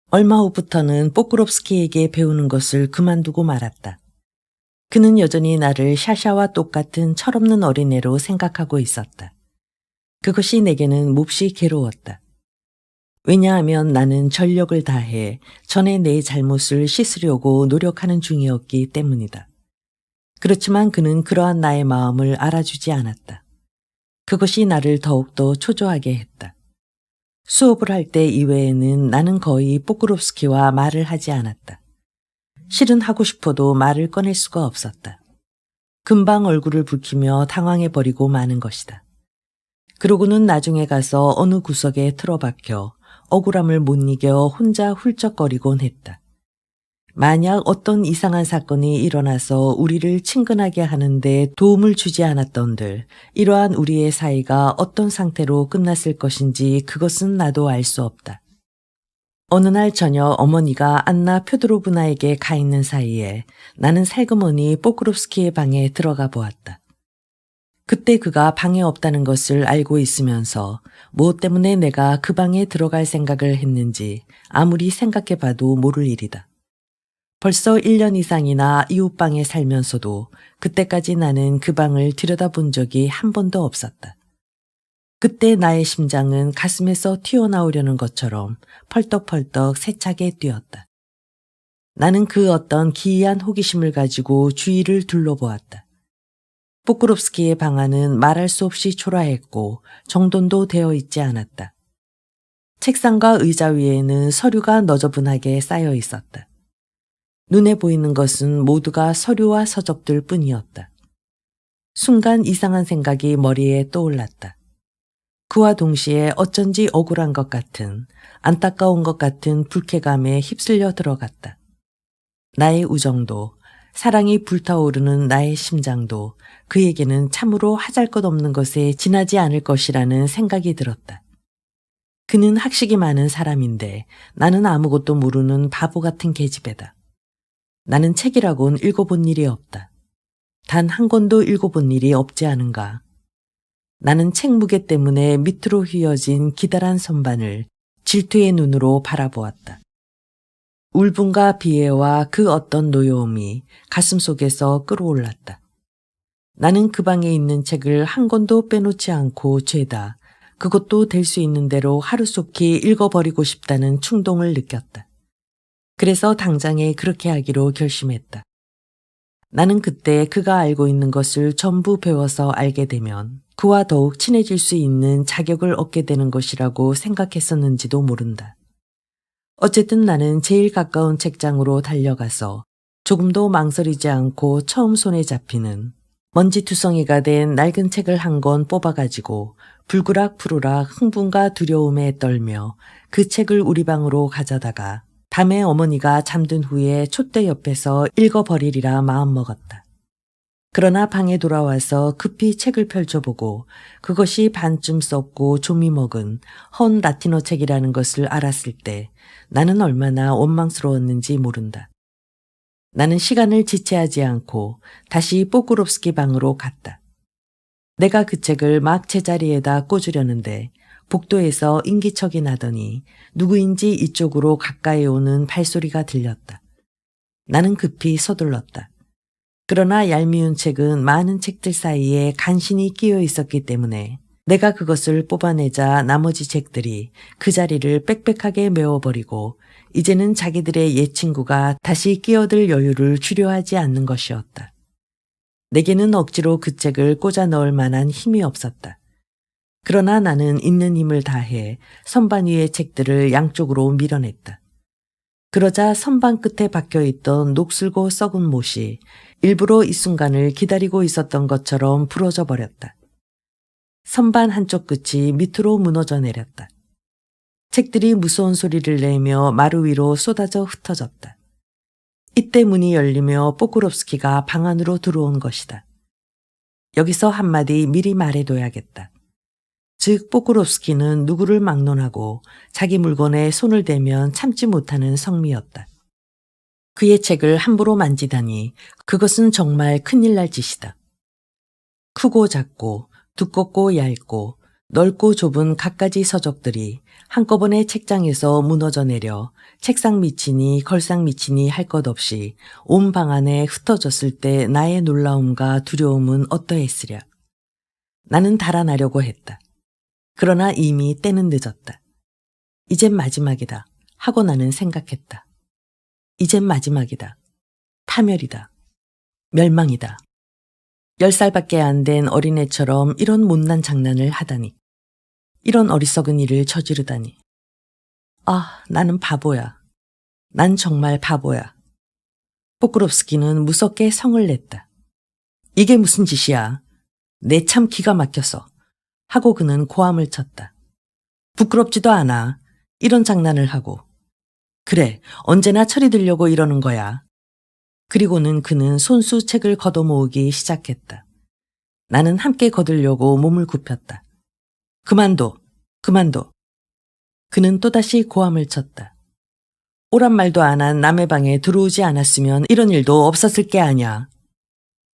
얼마 후부터는 포크롭스키에게 배우는 것을 그만두고 말았다. 그는 여전히 나를 샤샤와 똑같은 철없는 어린애로 생각하고 있었다. 그것이 내게는 몹시 괴로웠다. 왜냐하면 나는 전력을 다해 전에 내 잘못을 씻으려고 노력하는 중이었기 때문이다. 그렇지만 그는 그러한 나의 마음을 알아주지 않았다. 그것이 나를 더욱더 초조하게 했다. 수업을 할 때 이외에는 나는 거의 포크롭스키와 말을 하지 않았다. 실은 하고 싶어도 말을 꺼낼 수가 없었다. 금방 얼굴을 붉히며 당황해버리고 마는 것이다. 그러고는 나중에 가서 어느 구석에 틀어박혀 억울함을 못 이겨 혼자 훌쩍거리곤 했다. 만약 어떤 이상한 사건이 일어나서 우리를 친근하게 하는데 도움을 주지 않았던들 이러한 우리의 사이가 어떤 상태로 끝났을 것인지 그것은 나도 알 수 없다. 어느 날 저녁 어머니가 안나 표드로브나에게 가 있는 사이에 나는 살그머니 포크롭스키의 방에 들어가 보았다. 그때 그가 방에 없다는 것을 알고 있으면서 무엇 때문에 내가 그 방에 들어갈 생각을 했는지 아무리 생각해봐도 모를 일이다. 벌써 1년 이상이나 이웃방에 살면서도 그때까지 나는 그 방을 들여다본 적이 한 번도 없었다. 그때 나의 심장은 가슴에서 튀어나오려는 것처럼 펄떡펄떡 세차게 뛰었다. 나는 그 어떤 기이한 호기심을 가지고 주위를 둘러보았다. 포크롭스키의 방 안은 말할 수 없이 초라했고 정돈도 되어 있지 않았다. 책상과 의자 위에는 서류가 너저분하게 쌓여 있었다. 눈에 보이는 것은 모두가 서류와 서적들 뿐이었다. 순간 이상한 생각이 머리에 떠올랐다. 그와 동시에 어쩐지 억울한 것 같은, 안타까운 것 같은 불쾌감에 휩쓸려 들어갔다. 나의 우정도, 사랑이 불타오르는 나의 심장도 그에게는 참으로 하잘것없는 것에 지나지 않을 것이라는 생각이 들었다. 그는 학식이 많은 사람인데 나는 아무것도 모르는 바보 같은 계집애다. 나는 책이라곤 읽어본 일이 없다. 단 한 권도 읽어본 일이 없지 않은가. 나는 책 무게 때문에 밑으로 휘어진 기다란 선반을 질투의 눈으로 바라보았다. 울분과 비애와 그 어떤 노여움이 가슴속에서 끌어올랐다. 나는 그 방에 있는 책을 한 권도 빼놓지 않고 죄다 그것도 될 수 있는 대로 하루속히 읽어버리고 싶다는 충동을 느꼈다. 그래서 당장에 그렇게 하기로 결심했다. 나는 그때 그가 알고 있는 것을 전부 배워서 알게 되면 그와 더욱 친해질 수 있는 자격을 얻게 되는 것이라고 생각했었는지도 모른다. 어쨌든 나는 제일 가까운 책장으로 달려가서 조금도 망설이지 않고 처음 손에 잡히는 먼지투성이가 된 낡은 책을 한 권 뽑아가지고 불그락푸르락 흥분과 두려움에 떨며 그 책을 우리 방으로 가져다가 밤에 어머니가 잠든 후에 촛대 옆에서 읽어버리리라 마음먹었다. 그러나 방에 돌아와서 급히 책을 펼쳐보고 그것이 반쯤 썩고 좀이 먹은 헌 라틴어 책이라는 것을 알았을 때 나는 얼마나 원망스러웠는지 모른다. 나는 시간을 지체하지 않고 다시 뽀꾸롭스키 방으로 갔다. 내가 그 책을 막 제자리에다 꽂으려는데 복도에서 인기척이 나더니 누구인지 이쪽으로 가까이 오는 발소리가 들렸다. 나는 급히 서둘렀다. 그러나 얄미운 책은 많은 책들 사이에 간신히 끼어 있었기 때문에 내가 그것을 뽑아내자 나머지 책들이 그 자리를 빽빽하게 메워버리고 이제는 자기들의 옛 친구가 다시 끼어들 여유를 주려 하지 않는 것이었다. 내게는 억지로 그 책을 꽂아 넣을 만한 힘이 없었다. 그러나 나는 있는 힘을 다해 선반 위의 책들을 양쪽으로 밀어냈다. 그러자 선반 끝에 박혀있던 녹슬고 썩은 못이 일부러 이 순간을 기다리고 있었던 것처럼 부러져 버렸다. 선반 한쪽 끝이 밑으로 무너져 내렸다. 책들이 무서운 소리를 내며 마루 위로 쏟아져 흩어졌다. 이때 문이 열리며 뽀꾸롭스키가 방 안으로 들어온 것이다. 여기서 한마디 미리 말해둬야겠다. 즉 뽀꾸롭스키는 누구를 막론하고 자기 물건에 손을 대면 참지 못하는 성미였다. 그의 책을 함부로 만지다니 그것은 정말 큰일 날 짓이다. 크고 작고 두껍고 얇고 넓고 좁은 갖가지 서적들이 한꺼번에 책장에서 무너져 내려 책상 밑이니 걸상 밑이니 할 것 없이 온 방 안에 흩어졌을 때 나의 놀라움과 두려움은 어떠했으랴. 나는 달아나려고 했다. 그러나 이미 때는 늦었다. 이젠 마지막이다 하고 나는 생각했다. 이젠 마지막이다. 파멸이다. 멸망이다. 10살밖에 안 된 어린애처럼 이런 못난 장난을 하다니. 이런 어리석은 일을 저지르다니. 아, 나는 바보야. 난 정말 바보야. 뽀꾸롭스키는 무섭게 성을 냈다. 이게 무슨 짓이야. 내 참 기가 막혀서. 하고 그는 고함을 쳤다. 부끄럽지도 않아. 이런 장난을 하고. 그래, 언제나 철이 들려고 이러는 거야. 그리고는 그는 손수 책을 걷어모으기 시작했다. 나는 함께 걷으려고 몸을 굽혔다. 그만둬, 그만둬. 그는 또다시 고함을 쳤다. 오란 말도 안 한 남의 방에 들어오지 않았으면 이런 일도 없었을 게 아냐.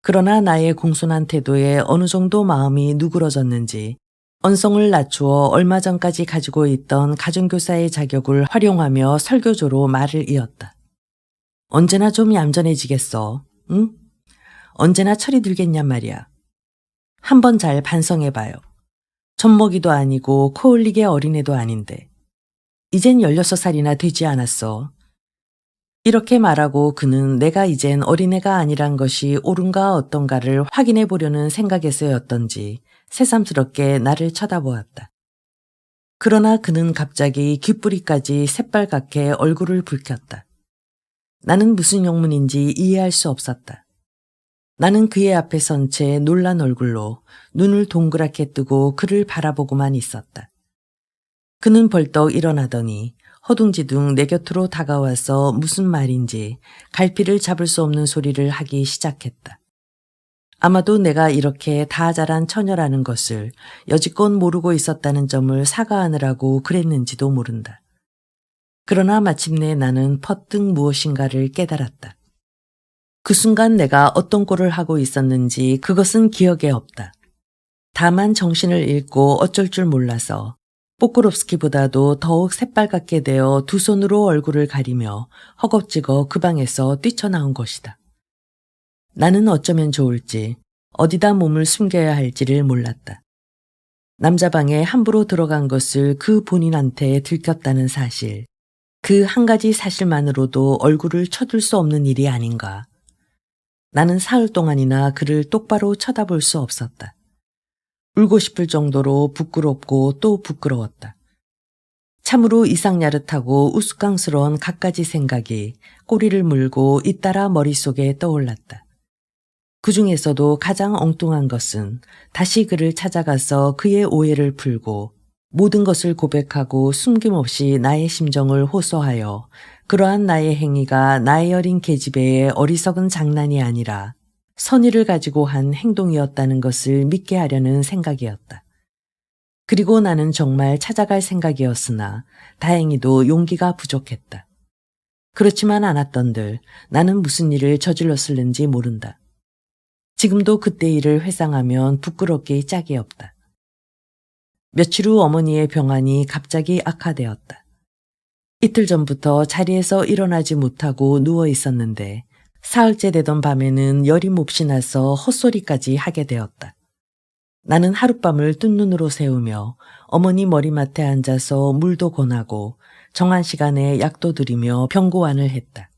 그러나 나의 공손한 태도에 어느 정도 마음이 누그러졌는지 언성을 낮추어 얼마 전까지 가지고 있던 가정교사의 자격을 활용하며 설교조로 말을 이었다. 언제나 좀 얌전해지겠어, 응? 언제나 철이 들겠냔 말이야. 한번 잘 반성해봐요. 젖먹이도 아니고 코 흘리게 어린애도 아닌데. 이젠 16살이나 되지 않았어. 이렇게 말하고 그는 내가 이젠 어린애가 아니란 것이 옳은가 어떤가를 확인해 보려는 생각에서였던지 새삼스럽게 나를 쳐다보았다. 그러나 그는 갑자기 귓불이까지 새빨갛게 얼굴을 붉혔다. 나는 무슨 영문인지 이해할 수 없었다. 나는 그의 앞에 선 채 놀란 얼굴로 눈을 동그랗게 뜨고 그를 바라보고만 있었다. 그는 벌떡 일어나더니 허둥지둥 내 곁으로 다가와서 무슨 말인지 갈피를 잡을 수 없는 소리를 하기 시작했다. 아마도 내가 이렇게 다 자란 처녀라는 것을 여지껏 모르고 있었다는 점을 사과하느라고 그랬는지도 모른다. 그러나 마침내 나는 퍼뜩 무엇인가를 깨달았다. 그 순간 내가 어떤 꼴을 하고 있었는지 그것은 기억에 없다. 다만 정신을 잃고 어쩔 줄 몰라서 뽀꾸롭스키보다도 더욱 새빨갛게 되어 두 손으로 얼굴을 가리며 허겁지겁 그 방에서 뛰쳐나온 것이다. 나는 어쩌면 좋을지 어디다 몸을 숨겨야 할지를 몰랐다. 남자 방에 함부로 들어간 것을 그 본인한테 들켰다는 사실, 그 한 가지 사실만으로도 얼굴을 쳐둘 수 없는 일이 아닌가. 나는 사흘 동안이나 그를 똑바로 쳐다볼 수 없었다. 울고 싶을 정도로 부끄럽고 또 부끄러웠다. 참으로 이상야릇하고 우스꽝스러운 갖가지 생각이 꼬리를 물고 잇따라 머릿속에 떠올랐다. 그 중에서도 가장 엉뚱한 것은 다시 그를 찾아가서 그의 오해를 풀고 모든 것을 고백하고 숨김없이 나의 심정을 호소하여 그러한 나의 행위가 나의 어린 계집애의 어리석은 장난이 아니라 선의를 가지고 한 행동이었다는 것을 믿게 하려는 생각이었다. 그리고 나는 정말 찾아갈 생각이었으나 다행히도 용기가 부족했다. 그렇지만 않았던들 나는 무슨 일을 저질렀을는지 모른다. 지금도 그때 일을 회상하면 부끄럽게 짝이 없다. 며칠 후 어머니의 병환이 갑자기 악화되었다. 이틀 전부터 자리에서 일어나지 못하고 누워 있었는데 사흘째 되던 밤에는 열이 몹시 나서 헛소리까지 하게 되었다. 나는 하룻밤을 뜬 눈으로 새우며 어머니 머리맡에 앉아서 물도 권하고 정한 시간에 약도 드리며 병고안을 했다.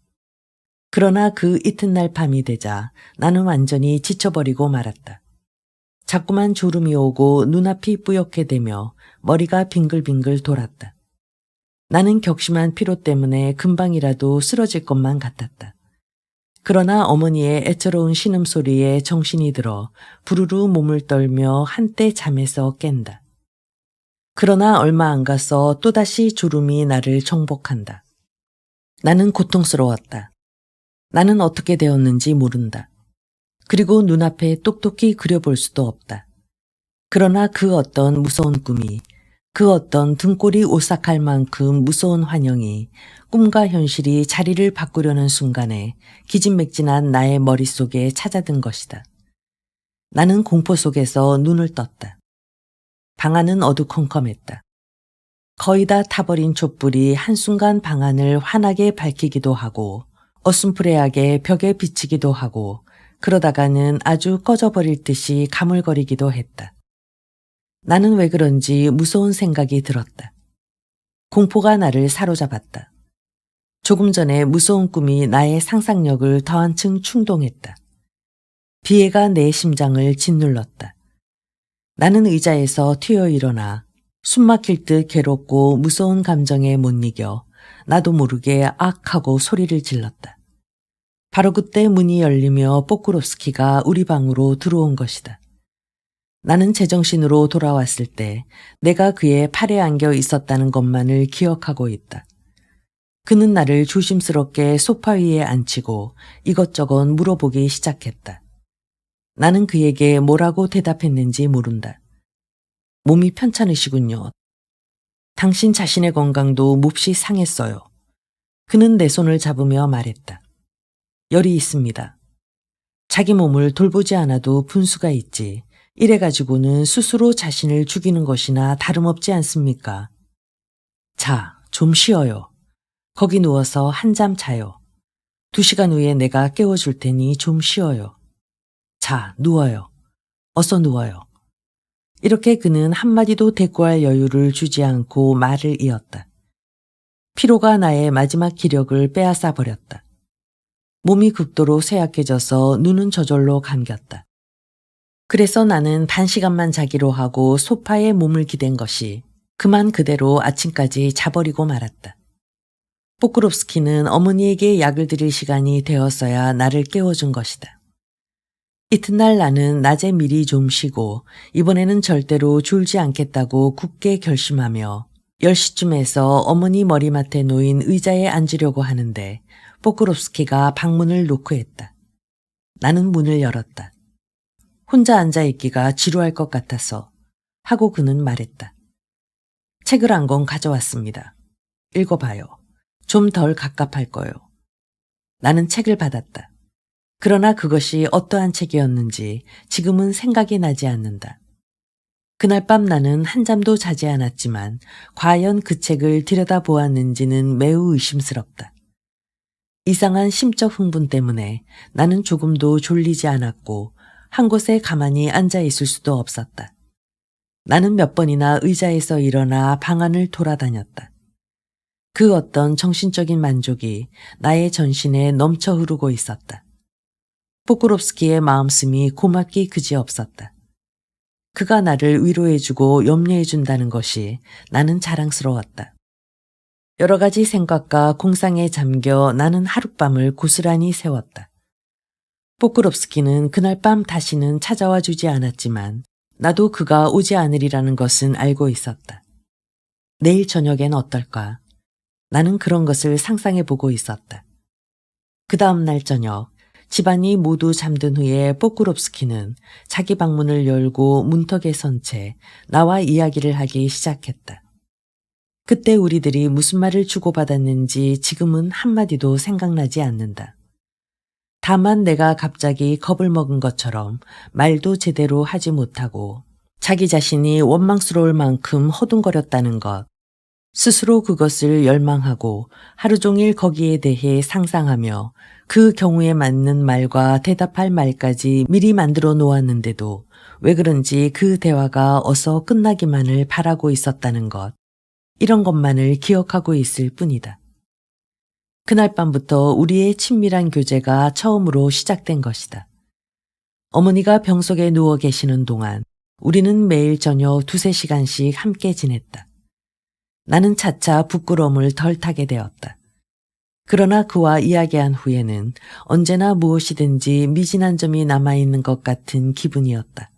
그러나 그 이튿날 밤이 되자 나는 완전히 지쳐버리고 말았다. 자꾸만 졸음이 오고 눈앞이 뿌옇게 되며 머리가 빙글빙글 돌았다. 나는 격심한 피로 때문에 금방이라도 쓰러질 것만 같았다. 그러나 어머니의 애처로운 신음소리에 정신이 들어 부르르 몸을 떨며 한때 잠에서 깬다. 그러나 얼마 안 가서 또다시 졸음이 나를 정복한다. 나는 고통스러웠다. 나는 어떻게 되었는지 모른다. 그리고 눈앞에 똑똑히 그려볼 수도 없다. 그러나 그 어떤 무서운 꿈이, 그 어떤 등골이 오싹할 만큼 무서운 환영이 꿈과 현실이 자리를 바꾸려는 순간에 기진맥진한 나의 머릿속에 찾아든 것이다. 나는 공포 속에서 눈을 떴다. 방 안은 어두컴컴했다. 거의 다 타버린 촛불이 한순간 방 안을 환하게 밝히기도 하고 어슴푸레하게 벽에 비치기도 하고 그러다가는 아주 꺼져버릴 듯이 가물거리기도 했다. 나는 왜 그런지 무서운 생각이 들었다. 공포가 나를 사로잡았다. 조금 전에 무서운 꿈이 나의 상상력을 더한층 충동했다. 비애가 내 심장을 짓눌렀다. 나는 의자에서 튀어 일어나 숨막힐 듯 괴롭고 무서운 감정에 못 이겨 나도 모르게 악 하고 소리를 질렀다. 바로 그때 문이 열리며 포크롭스키가 우리 방으로 들어온 것이다. 나는 제정신으로 돌아왔을 때 내가 그의 팔에 안겨 있었다는 것만을 기억하고 있다. 그는 나를 조심스럽게 소파 위에 앉히고 이것저것 물어보기 시작했다. 나는 그에게 뭐라고 대답했는지 모른다. 몸이 편찮으시군요. 당신 자신의 건강도 몹시 상했어요. 그는 내 손을 잡으며 말했다. 열이 있습니다. 자기 몸을 돌보지 않아도 분수가 있지. 이래가지고는 스스로 자신을 죽이는 것이나 다름없지 않습니까? 자, 좀 쉬어요. 거기 누워서 한잠 자요. 2시간 후에 내가 깨워줄 테니 좀 쉬어요. 자, 누워요. 어서 누워요. 이렇게 그는 한마디도 대꾸할 여유를 주지 않고 말을 이었다. 피로가 나의 마지막 기력을 빼앗아 버렸다. 몸이 극도로 쇠약해져서 눈은 저절로 감겼다. 그래서 나는 반시간만 자기로 하고 소파에 몸을 기댄 것이 그만 그대로 아침까지 자버리고 말았다. 포크롭스키는 어머니에게 약을 드릴 시간이 되었어야 나를 깨워준 것이다. 이튿날 나는 낮에 미리 좀 쉬고 이번에는 절대로 졸지 않겠다고 굳게 결심하며 10시쯤에서 어머니 머리맡에 놓인 의자에 앉으려고 하는데 포크롭스키가 방문을 노크했다. 나는 문을 열었다. 혼자 앉아있기가 지루할 것 같아서 하고 그는 말했다. 책을 한 권 가져왔습니다. 읽어봐요. 좀 덜 갑갑할 거요. 나는 책을 받았다. 그러나 그것이 어떠한 책이었는지 지금은 생각이 나지 않는다. 그날 밤 나는 한잠도 자지 않았지만 과연 그 책을 들여다보았는지는 매우 의심스럽다. 이상한 심적 흥분 때문에 나는 조금도 졸리지 않았고 한 곳에 가만히 앉아 있을 수도 없었다. 나는 몇 번이나 의자에서 일어나 방 안을 돌아다녔다. 그 어떤 정신적인 만족이 나의 전신에 넘쳐 흐르고 있었다. 포크롭스키의 마음씀이 고맙기 그지없었다. 그가 나를 위로해주고 염려해준다는 것이 나는 자랑스러웠다. 여러 가지 생각과 공상에 잠겨 나는 하룻밤을 고스란히 세웠다. 포크롭스키는 그날 밤 다시는 찾아와 주지 않았지만 나도 그가 오지 않으리라는 것은 알고 있었다. 내일 저녁엔 어떨까? 나는 그런 것을 상상해 보고 있었다. 그 다음 날 저녁, 집안이 모두 잠든 후에 포크롭스키는 자기 방문을 열고 문턱에 선 채 나와 이야기를 하기 시작했다. 그때 우리들이 무슨 말을 주고받았는지 지금은 한마디도 생각나지 않는다. 다만 내가 갑자기 겁을 먹은 것처럼 말도 제대로 하지 못하고 자기 자신이 원망스러울 만큼 허둥거렸다는 것, 스스로 그것을 열망하고 하루 종일 거기에 대해 상상하며 그 경우에 맞는 말과 대답할 말까지 미리 만들어 놓았는데도 왜 그런지 그 대화가 어서 끝나기만을 바라고 있었다는 것, 이런 것만을 기억하고 있을 뿐이다. 그날 밤부터 우리의 친밀한 교제가 처음으로 시작된 것이다. 어머니가 병석에 누워 계시는 동안 우리는 매일 저녁 2~3시간씩 함께 지냈다. 나는 차차 부끄러움을 덜 타게 되었다. 그러나 그와 이야기한 후에는 언제나 무엇이든지 미진한 점이 남아있는 것 같은 기분이었다.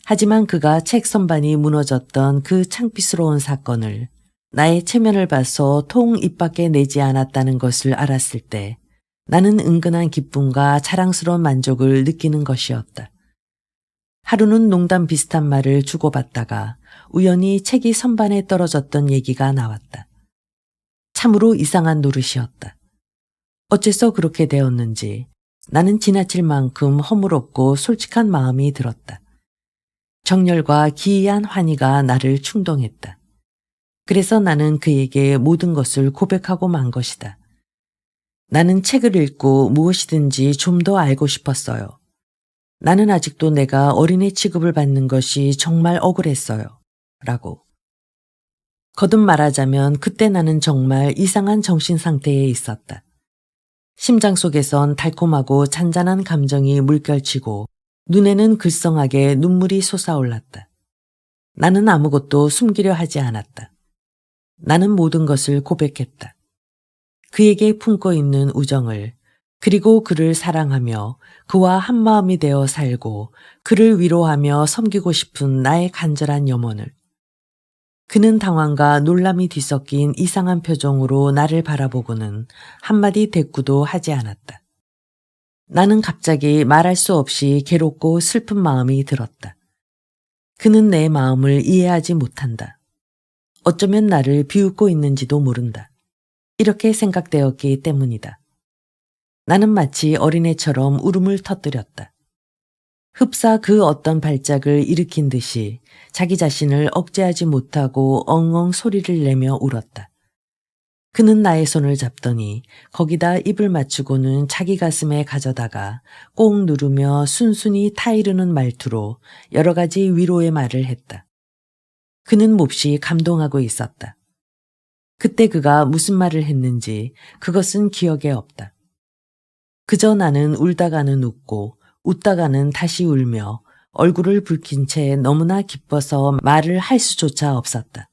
하지만 그가 책 선반이 무너졌던 그 창피스러운 사건을 나의 체면을 봐서 통 입 밖에 내지 않았다는 것을 알았을 때 나는 은근한 기쁨과 자랑스러운 만족을 느끼는 것이었다. 하루는 농담 비슷한 말을 주고받다가 우연히 책이 선반에 떨어졌던 얘기가 나왔다. 참으로 이상한 노릇이었다. 어째서 그렇게 되었는지 나는 지나칠 만큼 허물없고 솔직한 마음이 들었다. 정열과 기이한 환희가 나를 충동했다. 그래서 나는 그에게 모든 것을 고백하고 만 것이다. 나는 책을 읽고 무엇이든지 좀 더 알고 싶었어요. 나는 아직도 내가 어린애 취급을 받는 것이 정말 억울했어요. 라고. 거듭 말하자면 그때 나는 정말 이상한 정신 상태에 있었다. 심장 속에선 달콤하고 잔잔한 감정이 물결치고 눈에는 글썽하게 눈물이 솟아올랐다. 나는 아무것도 숨기려 하지 않았다. 나는 모든 것을 고백했다. 그에게 품고 있는 우정을, 그리고 그를 사랑하며 그와 한마음이 되어 살고 그를 위로하며 섬기고 싶은 나의 간절한 염원을. 그는 당황과 놀람이 뒤섞인 이상한 표정으로 나를 바라보고는 한마디 대꾸도 하지 않았다. 나는 갑자기 말할 수 없이 괴롭고 슬픈 마음이 들었다. 그는 내 마음을 이해하지 못한다. 어쩌면 나를 비웃고 있는지도 모른다. 이렇게 생각되었기 때문이다. 나는 마치 어린애처럼 울음을 터뜨렸다. 흡사 그 어떤 발작을 일으킨 듯이 자기 자신을 억제하지 못하고 엉엉 소리를 내며 울었다. 그는 나의 손을 잡더니 거기다 입을 맞추고는 자기 가슴에 가져다가 꼭 누르며 순순히 타이르는 말투로 여러 가지 위로의 말을 했다. 그는 몹시 감동하고 있었다. 그때 그가 무슨 말을 했는지 그것은 기억에 없다. 그저 나는 울다가는 웃고 웃다가는 다시 울며 얼굴을 붉힌 채 너무나 기뻐서 말을 할 수조차 없었다.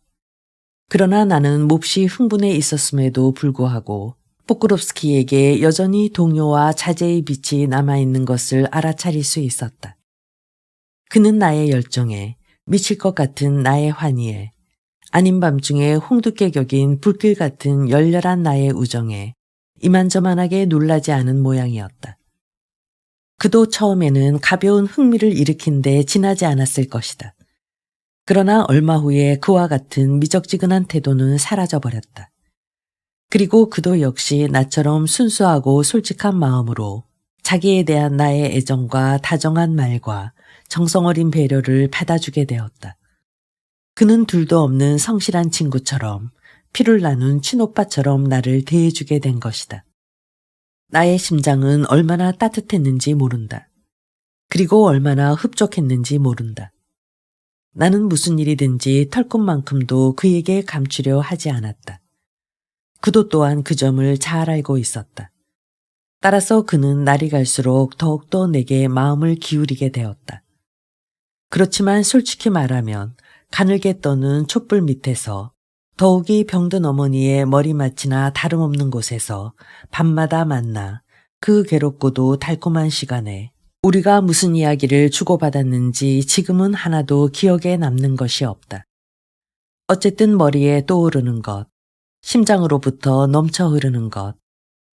그러나 나는 몹시 흥분해 있었음에도 불구하고 포크롭스키에게 여전히 동요와 자제의 빛이 남아있는 것을 알아차릴 수 있었다. 그는 나의 열정에, 미칠 것 같은 나의 환희에, 아닌 밤중에 홍두깨 격인 불길 같은 열렬한 나의 우정에 이만저만하게 놀라지 않은 모양이었다. 그도 처음에는 가벼운 흥미를 일으킨 데 지나지 않았을 것이다. 그러나 얼마 후에 그와 같은 미적지근한 태도는 사라져버렸다. 그리고 그도 역시 나처럼 순수하고 솔직한 마음으로 자기에 대한 나의 애정과 다정한 말과 정성어린 배려를 받아주게 되었다. 그는 둘도 없는 성실한 친구처럼 피를 나눈 친오빠처럼 나를 대해주게 된 것이다. 나의 심장은 얼마나 따뜻했는지 모른다. 그리고 얼마나 흡족했는지 모른다. 나는 무슨 일이든지 털끝만큼도 그에게 감추려 하지 않았다. 그도 또한 그 점을 잘 알고 있었다. 따라서 그는 날이 갈수록 더욱더 내게 마음을 기울이게 되었다. 그렇지만 솔직히 말하면 가늘게 떠는 촛불 밑에서 더욱이 병든 어머니의 머리맡이나 다름없는 곳에서 밤마다 만나 그 괴롭고도 달콤한 시간에 우리가 무슨 이야기를 주고받았는지 지금은 하나도 기억에 남는 것이 없다. 어쨌든 머리에 떠오르는 것, 심장으로부터 넘쳐 흐르는 것,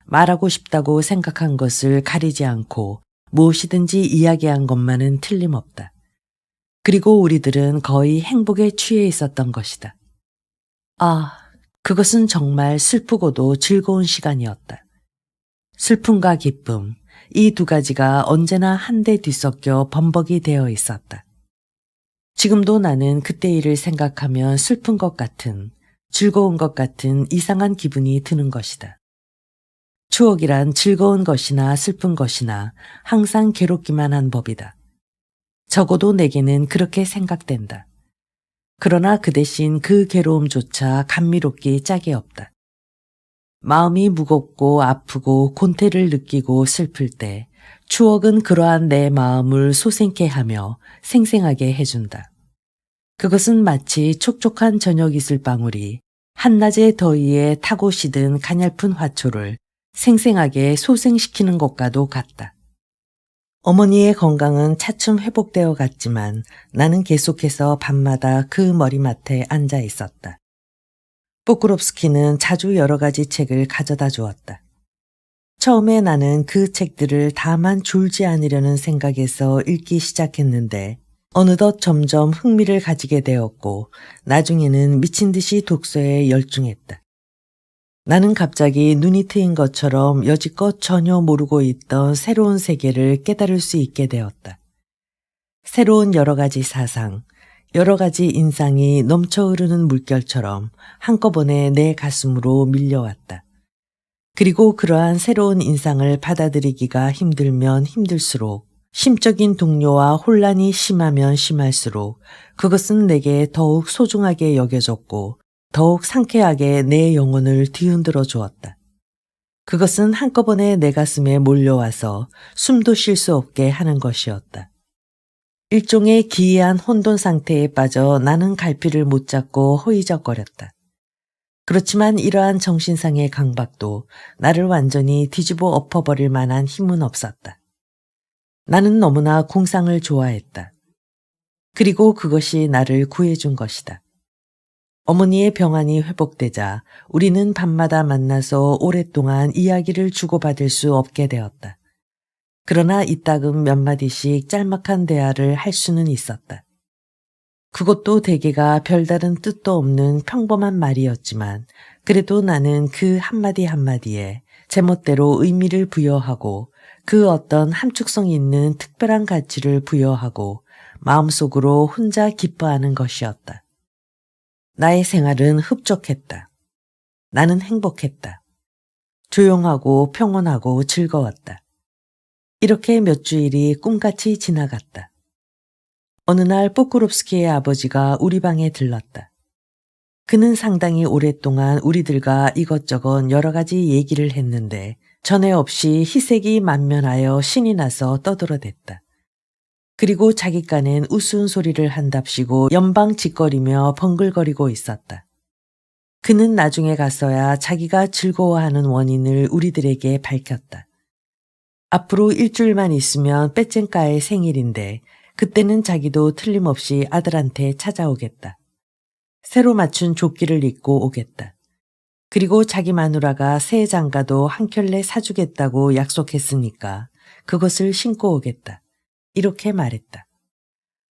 말하고 싶다고 생각한 것을 가리지 않고 무엇이든지 이야기한 것만은 틀림없다. 그리고 우리들은 거의 행복에 취해 있었던 것이다. 아, 그것은 정말 슬프고도 즐거운 시간이었다. 슬픔과 기쁨, 이 두 가지가 언제나 한데 뒤섞여 범벅이 되어 있었다. 지금도 나는 그때 일을 생각하면 슬픈 것 같은, 즐거운 것 같은 이상한 기분이 드는 것이다. 추억이란 즐거운 것이나 슬픈 것이나 항상 괴롭기만 한 법이다. 적어도 내게는 그렇게 생각된다. 그러나 그 대신 그 괴로움조차 감미롭기 짝이 없다. 마음이 무겁고 아프고 곤태를 느끼고 슬플 때 추억은 그러한 내 마음을 솟생케 하며 생생하게 해준다. 그것은 마치 촉촉한 저녁 이슬방울이 한낮의 더위에 타고 시든 가냘픈 화초를 생생하게 소생시키는 것과도 같다. 어머니의 건강은 차츰 회복되어 갔지만 나는 계속해서 밤마다 그 머리맡에 앉아 있었다. 포크롭스키는 자주 여러 가지 책을 가져다 주었다. 처음에 나는 그 책들을 다만 졸지 않으려는 생각에서 읽기 시작했는데 어느덧 점점 흥미를 가지게 되었고 나중에는 미친 듯이 독서에 열중했다. 나는 갑자기 눈이 트인 것처럼 여지껏 전혀 모르고 있던 새로운 세계를 깨달을 수 있게 되었다. 새로운 여러 가지 사상, 여러 가지 인상이 넘쳐 흐르는 물결처럼 한꺼번에 내 가슴으로 밀려왔다. 그리고 그러한 새로운 인상을 받아들이기가 힘들면 힘들수록 심적인 동요와 혼란이 심하면 심할수록 그것은 내게 더욱 소중하게 여겨졌고 더욱 상쾌하게 내 영혼을 뒤흔들어 주었다. 그것은 한꺼번에 내 가슴에 몰려와서 숨도 쉴 수 없게 하는 것이었다. 일종의 기이한 혼돈 상태에 빠져 나는 갈피를 못 잡고 허이적거렸다. 그렇지만 이러한 정신상의 강박도 나를 완전히 뒤집어 엎어버릴 만한 힘은 없었다. 나는 너무나 공상을 좋아했다. 그리고 그것이 나를 구해준 것이다. 어머니의 병환이 회복되자 우리는 밤마다 만나서 오랫동안 이야기를 주고받을 수 없게 되었다. 그러나 이따금 몇 마디씩 짤막한 대화를 할 수는 있었다. 그것도 대개가 별다른 뜻도 없는 평범한 말이었지만 그래도 나는 그 한마디 한마디에 제멋대로 의미를 부여하고 그 어떤 함축성 있는 특별한 가치를 부여하고 마음속으로 혼자 기뻐하는 것이었다. 나의 생활은 흡족했다. 나는 행복했다. 조용하고 평온하고 즐거웠다. 이렇게 몇 주일이 꿈같이 지나갔다. 어느 날 포크롭스키의 아버지가 우리 방에 들렀다. 그는 상당히 오랫동안 우리들과 이것저것 여러 가지 얘기를 했는데 전에 없이 희색이 만면하여 신이 나서 떠들어댔다. 그리고 자기 깐엔 우스운 소리를 한답시고 연방짓거리며 번글거리고 있었다. 그는 나중에 가서야 자기가 즐거워하는 원인을 우리들에게 밝혔다. 앞으로 일주일만 있으면 빼쨍까의 생일인데 그때는 자기도 틀림없이 아들한테 찾아오겠다. 새로 맞춘 조끼를 입고 오겠다. 그리고 자기 마누라가 새 장가도 한 켤레 사주겠다고 약속했으니까 그것을 신고 오겠다. 이렇게 말했다.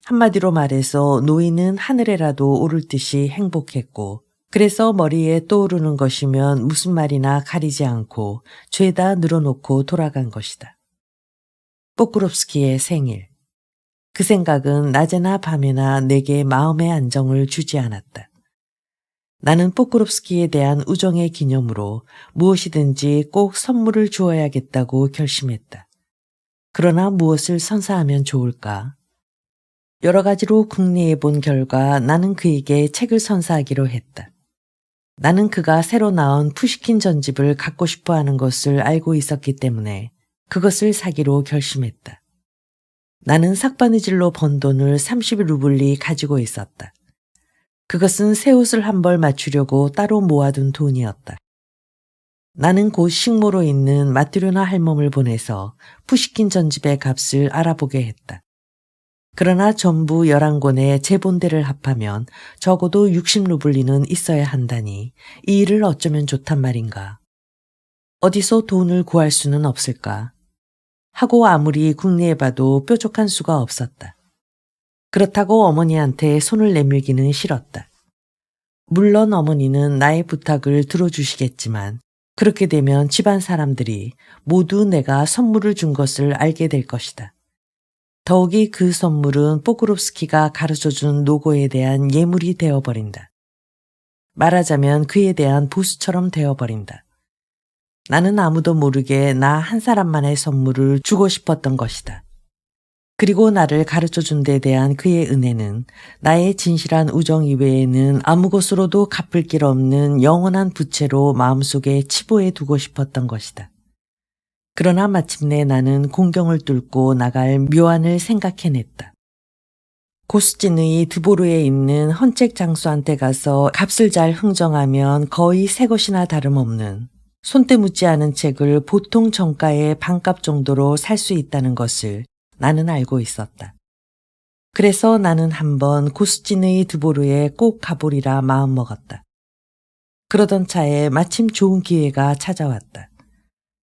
한마디로 말해서 노인은 하늘에라도 오를 듯이 행복했고 그래서 머리에 떠오르는 것이면 무슨 말이나 가리지 않고 죄다 늘어놓고 돌아간 것이다. 포크롭스키의 생일. 그 생각은 낮에나 밤에나 내게 마음의 안정을 주지 않았다. 나는 포크롭스키에 대한 우정의 기념으로 무엇이든지 꼭 선물을 주어야겠다고 결심했다. 그러나 무엇을 선사하면 좋을까? 여러 가지로 궁리해 본 결과 나는 그에게 책을 선사하기로 했다. 나는 그가 새로 나온 푸시킨 전집을 갖고 싶어 하는 것을 알고 있었기 때문에 그것을 사기로 결심했다. 나는 삭바느질로 번 돈을 30루블리 가지고 있었다. 그것은 새 옷을 한 벌 맞추려고 따로 모아둔 돈이었다. 나는 곧 식모로 있는 마트료나 할멈을 보내서 푸시킨 전집의 값을 알아보게 했다. 그러나 전부 11권의 제본대를 합하면 적어도 60루블리는 있어야 한다니 이 일을 어쩌면 좋단 말인가. 어디서 돈을 구할 수는 없을까? 하고 아무리 궁리해봐도 뾰족한 수가 없었다. 그렇다고 어머니한테 손을 내밀기는 싫었다. 물론 어머니는 나의 부탁을 들어주시겠지만 그렇게 되면 집안 사람들이 모두 내가 선물을 준 것을 알게 될 것이다. 더욱이 그 선물은 포크롭스키가 가르쳐준 노고에 대한 예물이 되어버린다. 말하자면 그에 대한 보수처럼 되어버린다. 나는 아무도 모르게 나 한 사람만의 선물을 주고 싶었던 것이다. 그리고 나를 가르쳐준 데 대한 그의 은혜는 나의 진실한 우정 이외에는 아무 것으로도 갚을 길 없는 영원한 부채로 마음속에 치부해 두고 싶었던 것이다. 그러나 마침내 나는 공경을 뚫고 나갈 묘안을 생각해냈다. 고스진의 드보르에 있는 헌책 장수한테 가서 값을 잘 흥정하면 거의 새 것이나 다름없는 손때 묻지 않은 책을 보통 정가의 반값 정도로 살 수 있다는 것을 나는 알고 있었다. 그래서 나는 한번 고스진의 드보르에 꼭 가보리라 마음먹었다. 그러던 차에 마침 좋은 기회가 찾아왔다.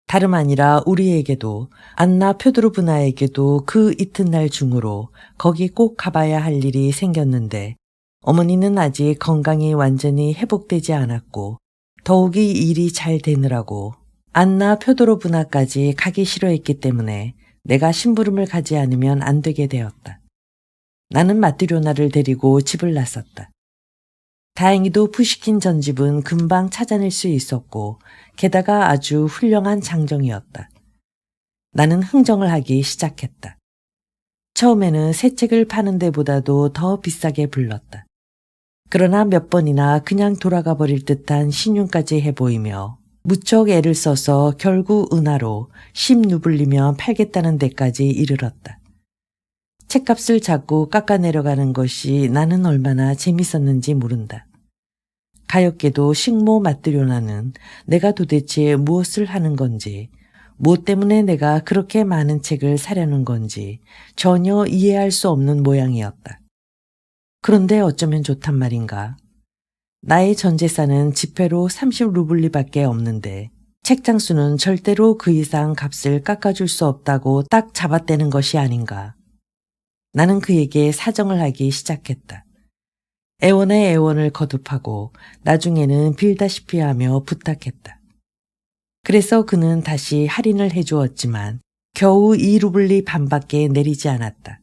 다름 아니라 우리에게도 안나 표도르브나에게도 그 이튿날 중으로 거기 꼭 가봐야 할 일이 생겼는데 어머니는 아직 건강이 완전히 회복되지 않았고 더욱이 일이 잘 되느라고 안나 표도르브나까지 가기 싫어했기 때문에 내가 심부름을 가지 않으면 안 되게 되었다. 나는 마트료나를 데리고 집을 나섰다. 다행히도 푸시킨 전집은 금방 찾아낼 수 있었고 게다가 아주 훌륭한 장정이었다. 나는 흥정을 하기 시작했다. 처음에는 새 책을 파는 데보다도 더 비싸게 불렀다. 그러나 몇 번이나 그냥 돌아가 버릴 듯한 신용까지 해보이며 무척 애를 써서 결국 은하로 10루블리면 팔겠다는 데까지 이르렀다. 책값을 자꾸 깎아내려가는 것이 나는 얼마나 재밌었는지 모른다. 가엾게도 식모 마트료나는 내가 도대체 무엇을 하는 건지, 무엇 때문에 내가 그렇게 많은 책을 사려는 건지 전혀 이해할 수 없는 모양이었다. 그런데 어쩌면 좋단 말인가. 나의 전 재산은 지폐로 30루블리밖에 없는데 책장수는 절대로 그 이상 값을 깎아줄 수 없다고 딱 잡아떼는 것이 아닌가. 나는 그에게 사정을 하기 시작했다. 애원의 애원을 거듭하고 나중에는 빌다시피 하며 부탁했다. 그래서 그는 다시 할인을 해주었지만 겨우 2루블리 반밖에 내리지 않았다.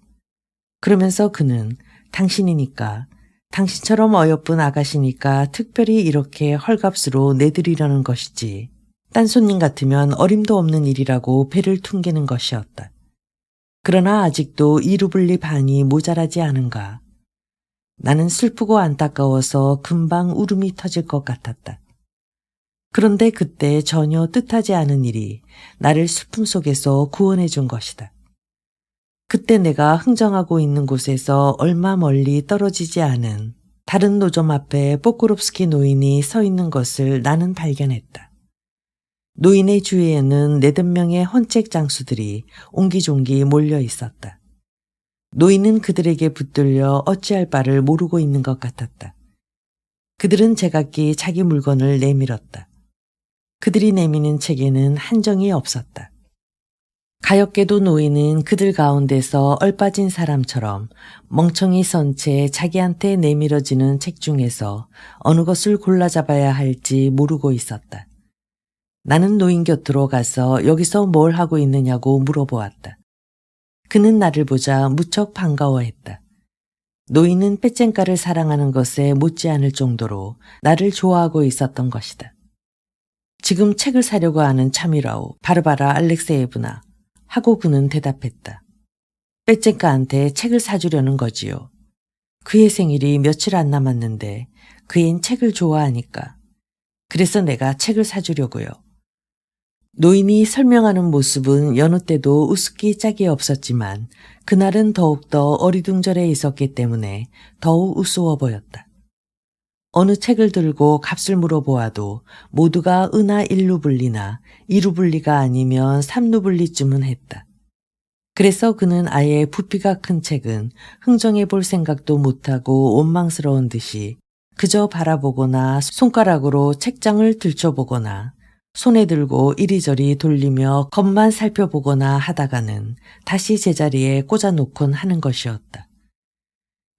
그러면서 그는 당신이니까 당신처럼 어여쁜 아가씨니까 특별히 이렇게 헐값으로 내드리려는 것이지 딴 손님 같으면 어림도 없는 일이라고 배를 퉁기는 것이었다. 그러나 아직도 2루블리 반이 모자라지 않은가. 나는 슬프고 안타까워서 금방 울음이 터질 것 같았다. 그런데 그때 전혀 뜻하지 않은 일이 나를 슬픔 속에서 구원해 준 것이다. 그때 내가 흥정하고 있는 곳에서 얼마 멀리 떨어지지 않은 다른 노점 앞에 포크롭스키 노인이 서 있는 것을 나는 발견했다. 노인의 주위에는 4~5명의 헌책 장수들이 옹기종기 몰려 있었다. 노인은 그들에게 붙들려 어찌할 바를 모르고 있는 것 같았다. 그들은 제각기 자기 물건을 내밀었다. 그들이 내미는 책에는 한정이 없었다. 가엾게도 노인은 그들 가운데서 얼빠진 사람처럼 멍청이 선 채 자기한테 내밀어지는 책 중에서 어느 것을 골라 잡아야 할지 모르고 있었다. 나는 노인 곁으로 가서 여기서 뭘 하고 있느냐고 물어보았다. 그는 나를 보자 무척 반가워했다. 노인은 빼쟁가를 사랑하는 것에 못지않을 정도로 나를 좋아하고 있었던 것이다. 지금 책을 사려고 하는 참이라오, 바르바라 알렉세예브나 하고 그는 대답했다. 빼쟁가한테 책을 사주려는 거지요. 그의 생일이 며칠 안 남았는데 그앤 책을 좋아하니까. 그래서 내가 책을 사주려고요. 노인이 설명하는 모습은 여느 때도 우습기 짝이 없었지만 그날은 더욱더 어리둥절해 있었기 때문에 더욱 우스워 보였다. 어느 책을 들고 값을 물어보아도 모두가 은하 1루블리나 2루블리가 아니면 3루블리쯤은 했다. 그래서 그는 아예 부피가 큰 책은 흥정해 볼 생각도 못하고 원망스러운 듯이 그저 바라보거나 손가락으로 책장을 들춰보거나 손에 들고 이리저리 돌리며 겉만 살펴보거나 하다가는 다시 제자리에 꽂아놓곤 하는 것이었다.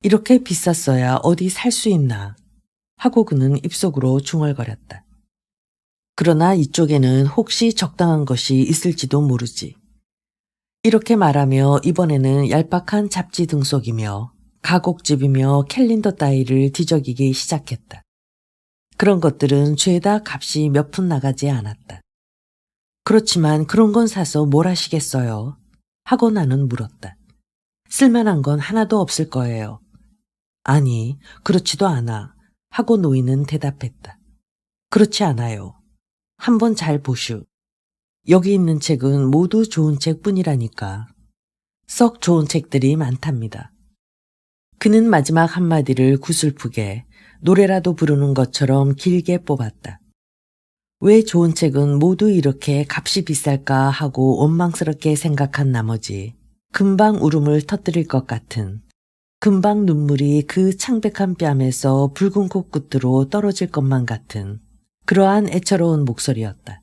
이렇게 비쌌어야 어디 살 수 있나 하고 그는 입속으로 중얼거렸다. 그러나 이쪽에는 혹시 적당한 것이 있을지도 모르지. 이렇게 말하며 이번에는 얄팍한 잡지 등속이며 가곡집이며 캘린더 따위를 뒤적이기 시작했다. 그런 것들은 죄다 값이 몇 푼 나가지 않았다. 그렇지만 그런 건 사서 뭘 하시겠어요? 하고 나는 물었다. 쓸만한 건 하나도 없을 거예요. 아니, 그렇지도 않아. 하고 노인은 대답했다. 그렇지 않아요. 한번 잘 보슈. 여기 있는 책은 모두 좋은 책뿐이라니까. 썩 좋은 책들이 많답니다. 그는 마지막 한마디를 구슬프게 노래라도 부르는 것처럼 길게 뽑았다. 왜 좋은 책은 모두 이렇게 값이 비쌀까 하고 원망스럽게 생각한 나머지 금방 울음을 터뜨릴 것 같은, 금방 눈물이 그 창백한 뺨에서 붉은 코끝으로 떨어질 것만 같은 그러한 애처로운 목소리였다.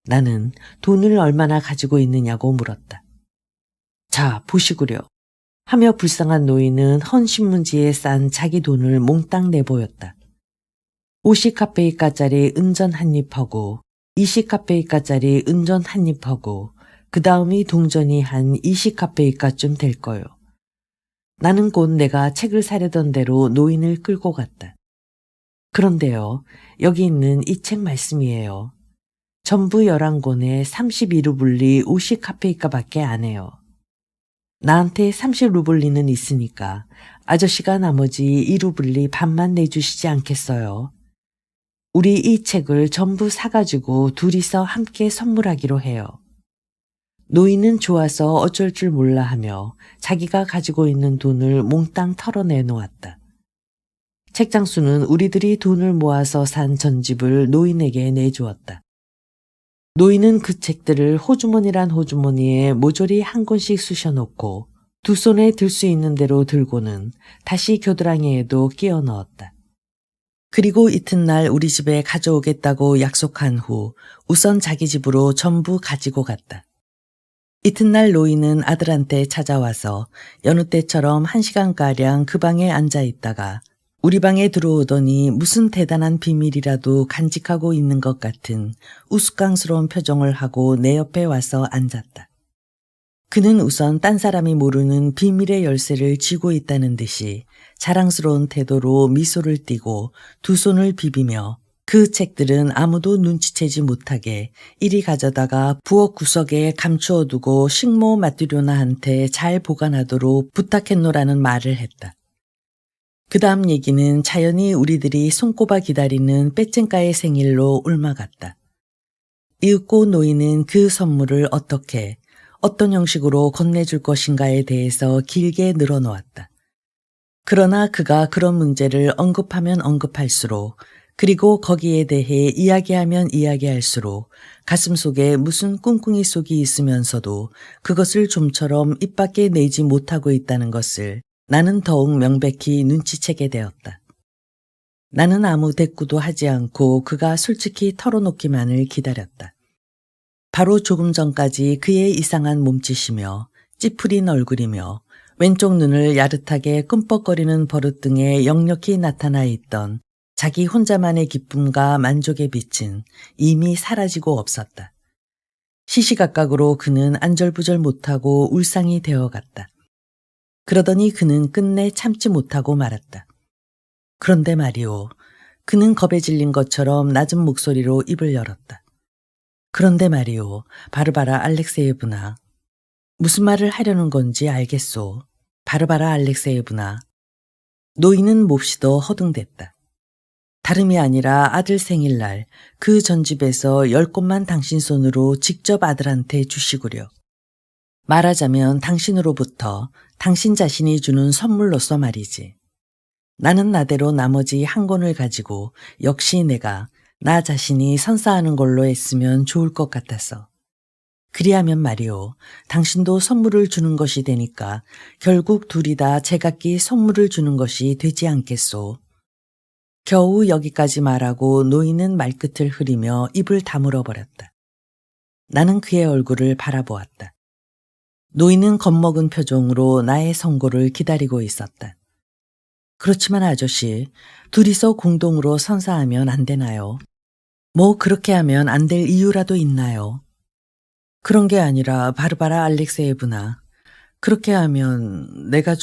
나는 돈을 얼마나 가지고 있느냐고 물었다. 자, 보시구려. 하며 불쌍한 노인은 헌 신문지에 싼 자기 돈을 몽땅 내보였다. 50카페이카짜리 은전 한 입하고 20카페이카짜리 은전 한 입하고 그 다음이 동전이 한 20카페이카쯤 될 거요. 나는 곧 내가 책을 사려던 대로 노인을 끌고 갔다. 그런데요, 여기 있는 이 책 말씀이에요. 전부 11권에 32루블리 50카페이카밖에 안 해요. 나한테 30루블리는 있으니까 아저씨가 나머지 2루블리 반만 내주시지 않겠어요? 우리 이 책을 전부 사가지고 둘이서 함께 선물하기로 해요. 노인은 좋아서 어쩔 줄 몰라 하며 자기가 가지고 있는 돈을 몽땅 털어내 놓았다. 책장수는 우리들이 돈을 모아서 산 전집을 노인에게 내주었다. 노인은 그 책들을 호주머니란 호주머니에 모조리 한 권씩 쑤셔놓고 두 손에 들 수 있는 대로 들고는 다시 겨드랑이에도 끼워 넣었다. 그리고 이튿날 우리 집에 가져오겠다고 약속한 후 우선 자기 집으로 전부 가지고 갔다. 이튿날 노인은 아들한테 찾아와서 여느 때처럼 1시간가량 그 방에 앉아 있다가 우리 방에 들어오더니 무슨 대단한 비밀이라도 간직하고 있는 것 같은 우스꽝스러운 표정을 하고 내 옆에 와서 앉았다. 그는 우선 딴 사람이 모르는 비밀의 열쇠를 쥐고 있다는 듯이 자랑스러운 태도로 미소를 띠고 두 손을 비비며 그 책들은 아무도 눈치채지 못하게 이리 가져다가 부엌 구석에 감추어두고 식모 마뚜료나한테 잘 보관하도록 부탁했노라는 말을 했다. 그 다음 얘기는 자연히 우리들이 손꼽아 기다리는 빼쟁가의 생일로 옮아갔다. 이윽고 노인은 그 선물을 어떻게, 어떤 형식으로 건네줄 것인가에 대해서 길게 늘어놓았다. 그러나 그가 그런 문제를 언급하면 언급할수록 그리고 거기에 대해 이야기하면 이야기할수록 가슴속에 무슨 꿍꿍이 속이 있으면서도 그것을 좀처럼 입 밖에 내지 못하고 있다는 것을 나는 더욱 명백히 눈치채게 되었다. 나는 아무 대꾸도 하지 않고 그가 솔직히 털어놓기만을 기다렸다. 바로 조금 전까지 그의 이상한 몸짓이며 찌푸린 얼굴이며 왼쪽 눈을 야릇하게 끔뻑거리는 버릇 등에 역력히 나타나 있던 자기 혼자만의 기쁨과 만족의 빛은 이미 사라지고 없었다. 시시각각으로 그는 안절부절 못하고 울상이 되어갔다. 그러더니 그는 끝내 참지 못하고 말았다. 그런데 말이오. 그는 겁에 질린 것처럼 낮은 목소리로 입을 열었다. 그런데 말이오. 바르바라 알렉세예브나. 무슨 말을 하려는 건지 알겠소. 바르바라 알렉세예브나. 노인은 몹시도 허둥댔다. 다름이 아니라 아들 생일날 그 전집에서 10권만 당신 손으로 직접 아들한테 주시구려. 말하자면 당신으로부터 당신 자신이 주는 선물로서 말이지. 나는 나대로 나머지 한 권을 가지고 역시 내가 나 자신이 선사하는 걸로 했으면 좋을 것 같았어. 그리하면 말이오, 당신도 선물을 주는 것이 되니까 결국 둘이 다 제각기 선물을 주는 것이 되지 않겠소. 겨우 여기까지 말하고 노인은 말끝을 흐리며 입을 다물어 버렸다. 나는 그의 얼굴을 바라보았다. 노인은 겁먹은 표정으로 나의 선고를 기다리고 있었다. 그렇지만 아저씨, 둘이서 공동으로 선사하면 안 되나요? 뭐 그렇게 하면 안 될 이유라도 있나요? 그런 게 아니라 바르바라 알렉세예브나, 그렇게 하면 내가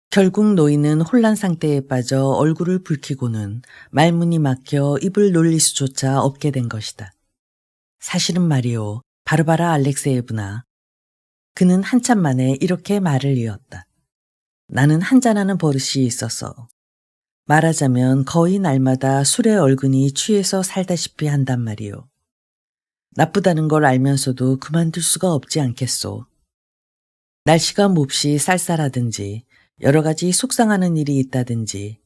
결국 노인은 혼란 상태에 빠져 얼굴을 붉히고는 말문이 막혀 입을 놀릴 수조차 없게 된 것이다. 사실은 말이오, 바르바라 알렉세예브나. 그는 한참 만에 이렇게 말을 이었다. 나는 한잔하는 버릇이 있어서. 말하자면 거의 날마다 술에 얼근히 취해서 살다시피 한단 말이오. 나쁘다는 걸 알면서도 그만둘 수가 없지 않겠소. 날씨가 몹시 쌀쌀하든지 여러 가지 속상하는 일이 있다든지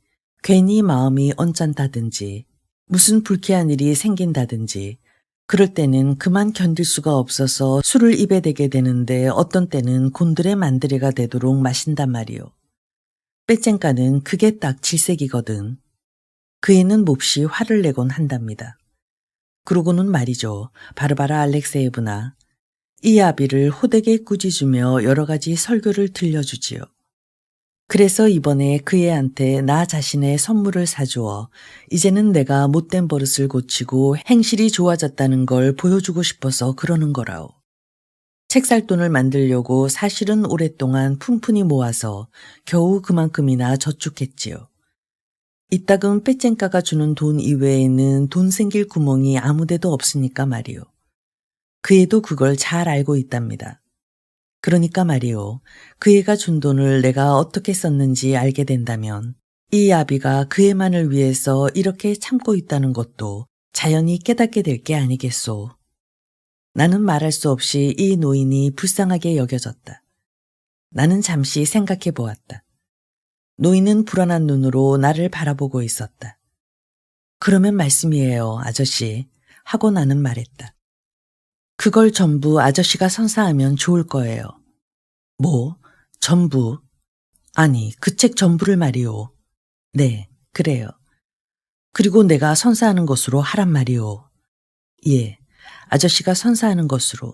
괜히 마음이 언짢다든지 무슨 불쾌한 일이 생긴다든지 그럴 때는 그만 견딜 수가 없어서 술을 입에 대게 되는데 어떤 때는 곤드레 만드레가 되도록 마신단 말이오. 빼쨍가는 그게 딱 질색이거든. 그 애는 몹시 화를 내곤 한답니다. 그러고는 말이죠. 바르바라 알렉세예브나. 이 아비를 호되게 꾸짖으며 여러 가지 설교를 들려주지요. 그래서 이번에 그 애한테 나 자신의 선물을 사주어 이제는 내가 못된 버릇을 고치고 행실이 좋아졌다는 걸 보여주고 싶어서 그러는 거라오. 책살돈을 만들려고 사실은 오랫동안 푼푼히 모아서 겨우 그만큼이나 저축했지요. 이따금 빼쨍가가 주는 돈 이외에는 돈 생길 구멍이 아무데도 없으니까 말이오. 그 애도 그걸 잘 알고 있답니다. 그러니까 말이오, 그 애가 준 돈을 내가 어떻게 썼는지 알게 된다면 이 아비가 그 애만을 위해서 이렇게 참고 있다는 것도 자연히 깨닫게 될 게 아니겠소. 나는 말할 수 없이 이 노인이 불쌍하게 여겨졌다. 나는 잠시 생각해 보았다. 노인은 불안한 눈으로 나를 바라보고 있었다. 그러면 말씀이에요, 아저씨. 하고 나는 말했다. 그걸 전부 아저씨가 선사하면 좋을 거예요. 뭐? 전부? 아니, 그 책 전부를 말이오. 네, 그래요. 그리고 내가 선사하는 것으로 하란 말이오. 예, 아저씨가 선사하는 것으로.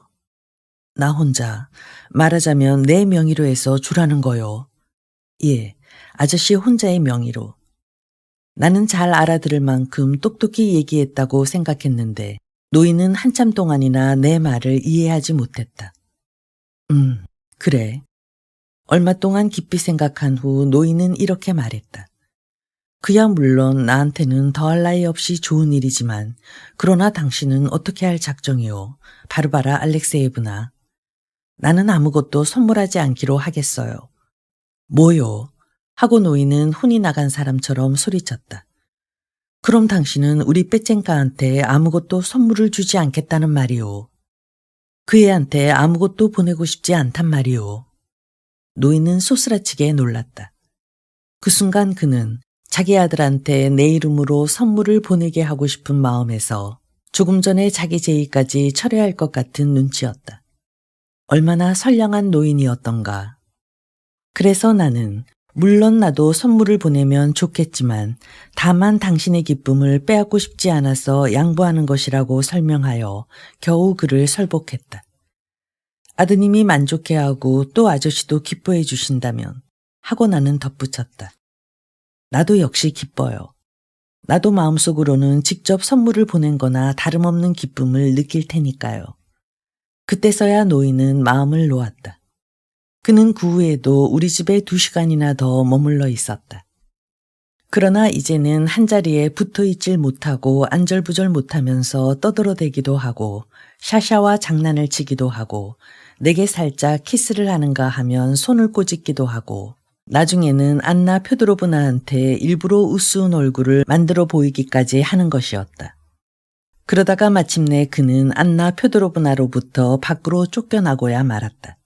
나 혼자, 말하자면 내 명의로 해서 주라는 거요. 예, 아저씨 혼자의 명의로. 나는 잘 알아들을 만큼 똑똑히 얘기했다고 생각했는데 노인은 한참 동안이나 내 말을 이해하지 못했다. 그래. 얼마 동안 깊이 생각한 후 노인은 이렇게 말했다. 그야 물론 나한테는 더할 나위 없이 좋은 일이지만 그러나 당신은 어떻게 할 작정이오, 바르바라 알렉세예브나. 나는 아무것도 선물하지 않기로 하겠어요. 뭐요? 하고 노인은 혼이 나간 사람처럼 소리쳤다. 그럼 당신은 우리 빼쨍가한테 아무것도 선물을 주지 않겠다는 말이오. 그 애한테 아무것도 보내고 싶지 않단 말이오. 노인은 소스라치게 놀랐다. 그 순간 그는 자기 아들한테 내 이름으로 선물을 보내게 하고 싶은 마음에서 조금 전에 자기 제의까지 철회할 것 같은 눈치였다. 얼마나 선량한 노인이었던가. 그래서 나는 물론 나도 선물을 보내면 좋겠지만 다만 당신의 기쁨을 빼앗고 싶지 않아서 양보하는 것이라고 설명하여 겨우 그를 설복했다. 아드님이 만족해하고 또 아저씨도 기뻐해 주신다면 하고 나는 덧붙였다. 나도 역시 기뻐요. 나도 마음속으로는 직접 선물을 보낸 거나 다름없는 기쁨을 느낄 테니까요. 그때서야 노인은 마음을 놓았다. 그는 그 후에도 우리 집에 2시간이나 더 머물러 있었다. 그러나 이제는 한자리에 붙어있질 못하고 안절부절 못하면서 떠들어대기도 하고 샤샤와 장난을 치기도 하고 내게 살짝 키스를 하는가 하면 손을 꼬집기도 하고 나중에는 안나 표도로브나한테 일부러 우스운 얼굴을 만들어 보이기까지 하는 것이었다. 그러다가 마침내 그는 안나 표도로브나로부터 밖으로 쫓겨나고야 말았다.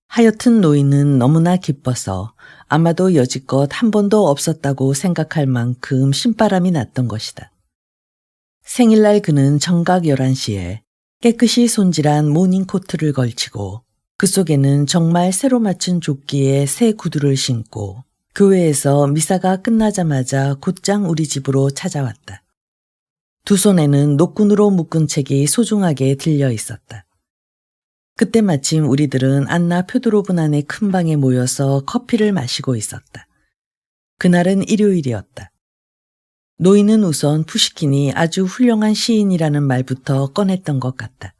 하여튼 노인은 너무나 기뻐서 아마도 여지껏 한 번도 없었다고 생각할 만큼 신바람이 났던 것이다. 생일날 그는 정각 11시에 깨끗이 손질한 모닝코트를 걸치고 그 속에는 정말 새로 맞춘 조끼에 새 구두를 신고 교회에서 미사가 끝나자마자 곧장 우리 집으로 찾아왔다. 두 손에는 노끈으로 묶은 책이 소중하게 들려 있었다. 그때 마침 우리들은 안나 표도로브난의 큰 방에 모여서 커피를 마시고 있었다. 그날은 일요일이었다. 노인은 우선 푸시킨이 아주 훌륭한 시인이라는 말부터 꺼냈던 것 같다.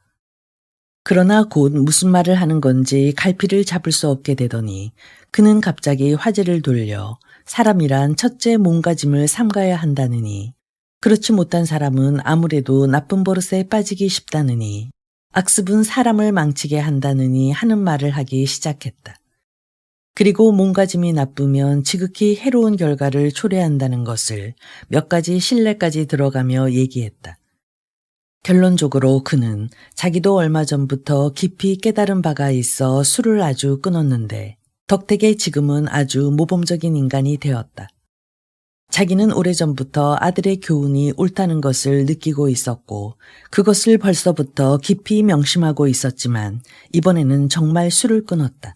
그러나 곧 무슨 말을 하는 건지 갈피를 잡을 수 없게 되더니 그는 갑자기 화제를 돌려 사람이란 첫째 몸가짐을 삼가야 한다느니 그렇지 못한 사람은 아무래도 나쁜 버릇에 빠지기 쉽다느니 악습은 사람을 망치게 한다느니 하는 말을 하기 시작했다. 그리고 몸가짐이 나쁘면 지극히 해로운 결과를 초래한다는 것을 몇 가지 신뢰까지 들어가며 얘기했다. 결론적으로 그는 자기도 얼마 전부터 깊이 깨달은 바가 있어 술을 아주 끊었는데 덕택에 지금은 아주 모범적인 인간이 되었다. 자기는 오래전부터 아들의 교훈이 옳다는 것을 느끼고 있었고 그것을 벌써부터 깊이 명심하고 있었지만 이번에는 정말 술을 끊었다.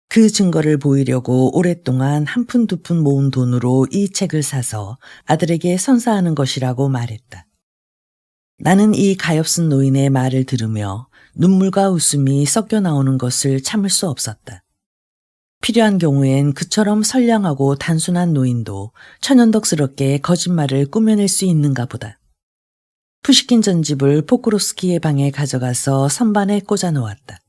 그 증거를 보이려고 오랫동안 한 푼 두 푼 모은 돈으로 이 책을 사서 아들에게 선사하는 것이라고 말했다. 나는 이 가엾은 노인의 말을 들으며 눈물과 웃음이 섞여 나오는 것을 참을 수 없었다. 필요한 경우엔 그처럼 선량하고 단순한 노인도 천연덕스럽게 거짓말을 꾸며낼 수 있는가 보다. 푸시킨 전집을 포크롭스키의 방에 가져가서 선반에 꽂아 놓았다.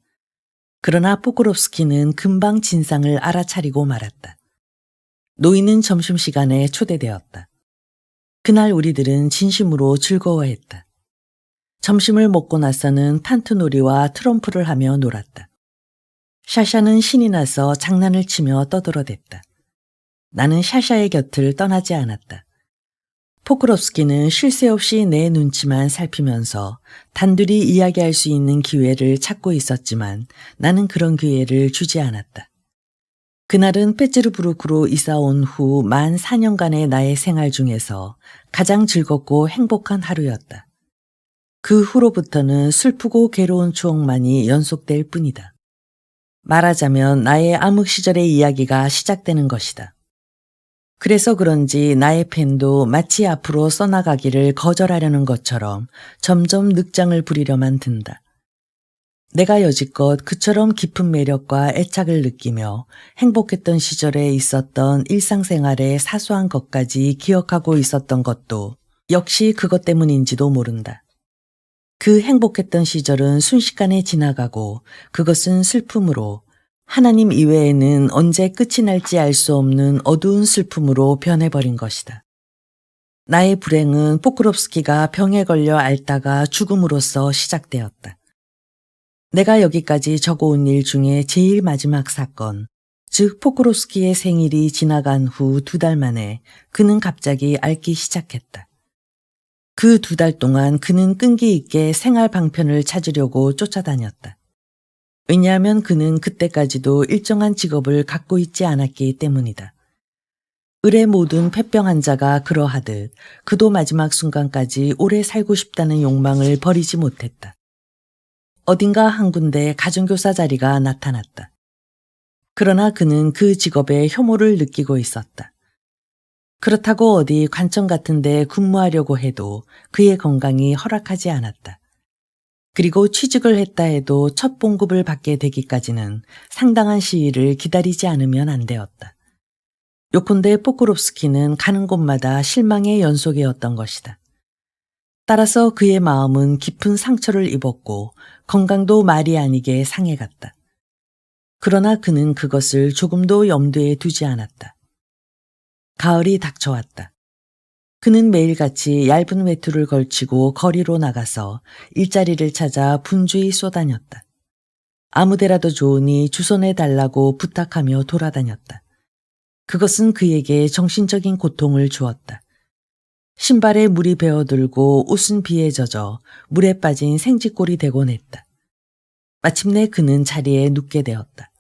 그러나 포크롭스키는 금방 진상을 알아차리고 말았다. 노인은 점심시간에 초대되었다. 그날 우리들은 진심으로 즐거워했다. 점심을 먹고 나서는 판트놀이와 트럼프를 하며 놀았다. 샤샤는 신이 나서 장난을 치며 떠들어댔다. 나는 샤샤의 곁을 떠나지 않았다. 포크롭스키는 쉴 새 없이 내 눈치만 살피면서 단둘이 이야기할 수 있는 기회를 찾고 있었지만 나는 그런 기회를 주지 않았다. 그날은 페츠르부르크로 이사 온 후 만 4년간의 나의 생활 중에서 가장 즐겁고 행복한 하루였다. 그 후로부터는 슬프고 괴로운 추억만이 연속될 뿐이다. 말하자면 나의 암흑 시절의 이야기가 시작되는 것이다. 그래서 그런지 나의 펜도 마치 앞으로 써나가기를 거절하려는 것처럼 점점 늑장을 부리려만 든다. 내가 여지껏 그처럼 깊은 매력과 애착을 느끼며 행복했던 시절에 있었던 일상생활의 사소한 것까지 기억하고 있었던 것도 역시 그것 때문인지도 모른다. 그 행복했던 시절은 순식간에 지나가고 그것은 슬픔으로 하나님 이외에는 언제 끝이 날지 알 수 없는 어두운 슬픔으로 변해버린 것이다. 나의 불행은 포크롭스키가 병에 걸려 앓다가 죽음으로써 시작되었다. 내가 여기까지 적어온 일 중에 제일 마지막 사건, 즉 포크롭스키의 생일이 지나간 후 2달 만에 그는 갑자기 앓기 시작했다. 그 2달 동안 그는 끈기 있게 생활 방편을 찾으려고 쫓아다녔다. 왜냐하면 그는 그때까지도 일정한 직업을 갖고 있지 않았기 때문이다. 을의 모든 폐병 환자가 그러하듯 그도 마지막 순간까지 오래 살고 싶다는 욕망을 버리지 못했다. 어딘가 한 군데 가정교사 자리가 나타났다. 그러나 그는 그 직업에 혐오를 느끼고 있었다. 그렇다고 어디 관청 같은 데 근무하려고 해도 그의 건강이 허락하지 않았다. 그리고 취직을 했다 해도 첫 봉급을 받게 되기까지는 상당한 시일을 기다리지 않으면 안 되었다. 요컨대 포크롭스키는 가는 곳마다 실망의 연속이었던 것이다. 따라서 그의 마음은 깊은 상처를 입었고 건강도 말이 아니게 상해갔다. 그러나 그는 그것을 조금도 염두에 두지 않았다. 가을이 닥쳐왔다. 그는 매일같이 얇은 외투를 걸치고 거리로 나가서 일자리를 찾아 분주히 쏘다녔다. 아무데라도 좋으니 주선해달라고 부탁하며 돌아다녔다. 그것은 그에게 정신적인 고통을 주었다. 신발에 물이 배어들고 옷은 비에 젖어 물에 빠진 생쥐꼴이 되곤 했다. 마침내 그는 자리에 눕게 되었다.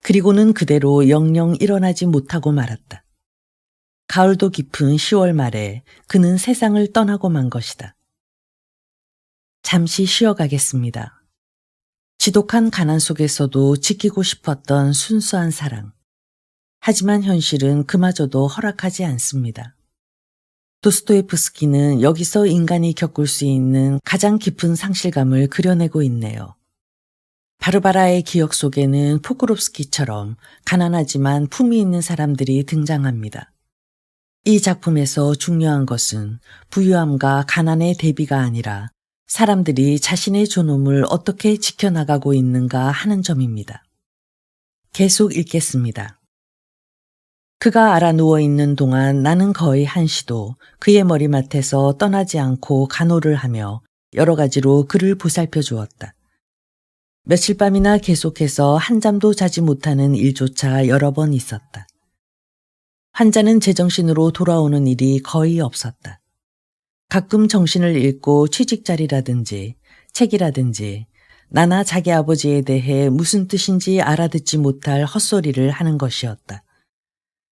그리고는 그대로 영영 일어나지 못하고 말았다. 가을도 깊은 10월 말에 그는 세상을 떠나고 만 것이다. 잠시 쉬어가겠습니다. 지독한 가난 속에서도 지키고 싶었던 순수한 사랑. 하지만 현실은 그마저도 허락하지 않습니다. 도스토옙스키는 여기서 인간이 겪을 수 있는 가장 깊은 상실감을 그려내고 있네요. 바르바라의 기억 속에는 포크롭스키처럼 가난하지만 품이 있는 사람들이 등장합니다. 이 작품에서 중요한 것은 부유함과 가난의 대비가 아니라 사람들이 자신의 존엄을 어떻게 지켜나가고 있는가 하는 점입니다. 계속 읽겠습니다. 그가 알아 누워있는 동안 나는 거의 한시도 그의 머리맡에서 떠나지 않고 간호를 하며 여러 가지로 그를 보살펴 주었다. 며칠 밤이나 계속해서 한잠도 자지 못하는 일조차 여러 번 있었다. 환자는 제정신으로 돌아오는 일이 거의 없었다. 가끔 정신을 잃고 취직자리라든지 책이라든지 나나 자기 아버지에 대해 무슨 뜻인지 알아듣지 못할 헛소리를 하는 것이었다.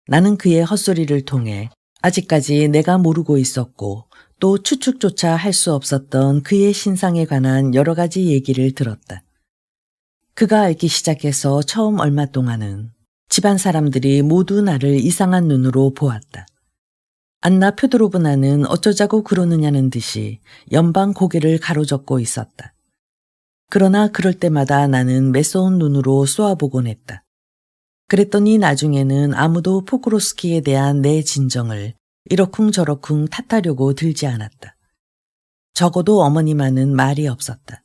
나는 그의 헛소리를 통해 아직까지 내가 모르고 있었고 또 추측조차 할 수 없었던 그의 신상에 관한 여러 가지 얘기를 들었다. 그가 앓기 시작해서 처음 얼마 동안은 집안 사람들이 모두 나를 이상한 눈으로 보았다. 안나 표도로브나는 어쩌자고 그러느냐는 듯이 연방 고개를 가로젓고 있었다. 그러나 그럴 때마다 나는 매서운 눈으로 쏘아보곤 했다. 그랬더니 나중에는 아무도 포크로스키에 대한 내 진정을 이러쿵저러쿵 탓하려고 들지 않았다. 적어도 어머니만은 말이 없었다.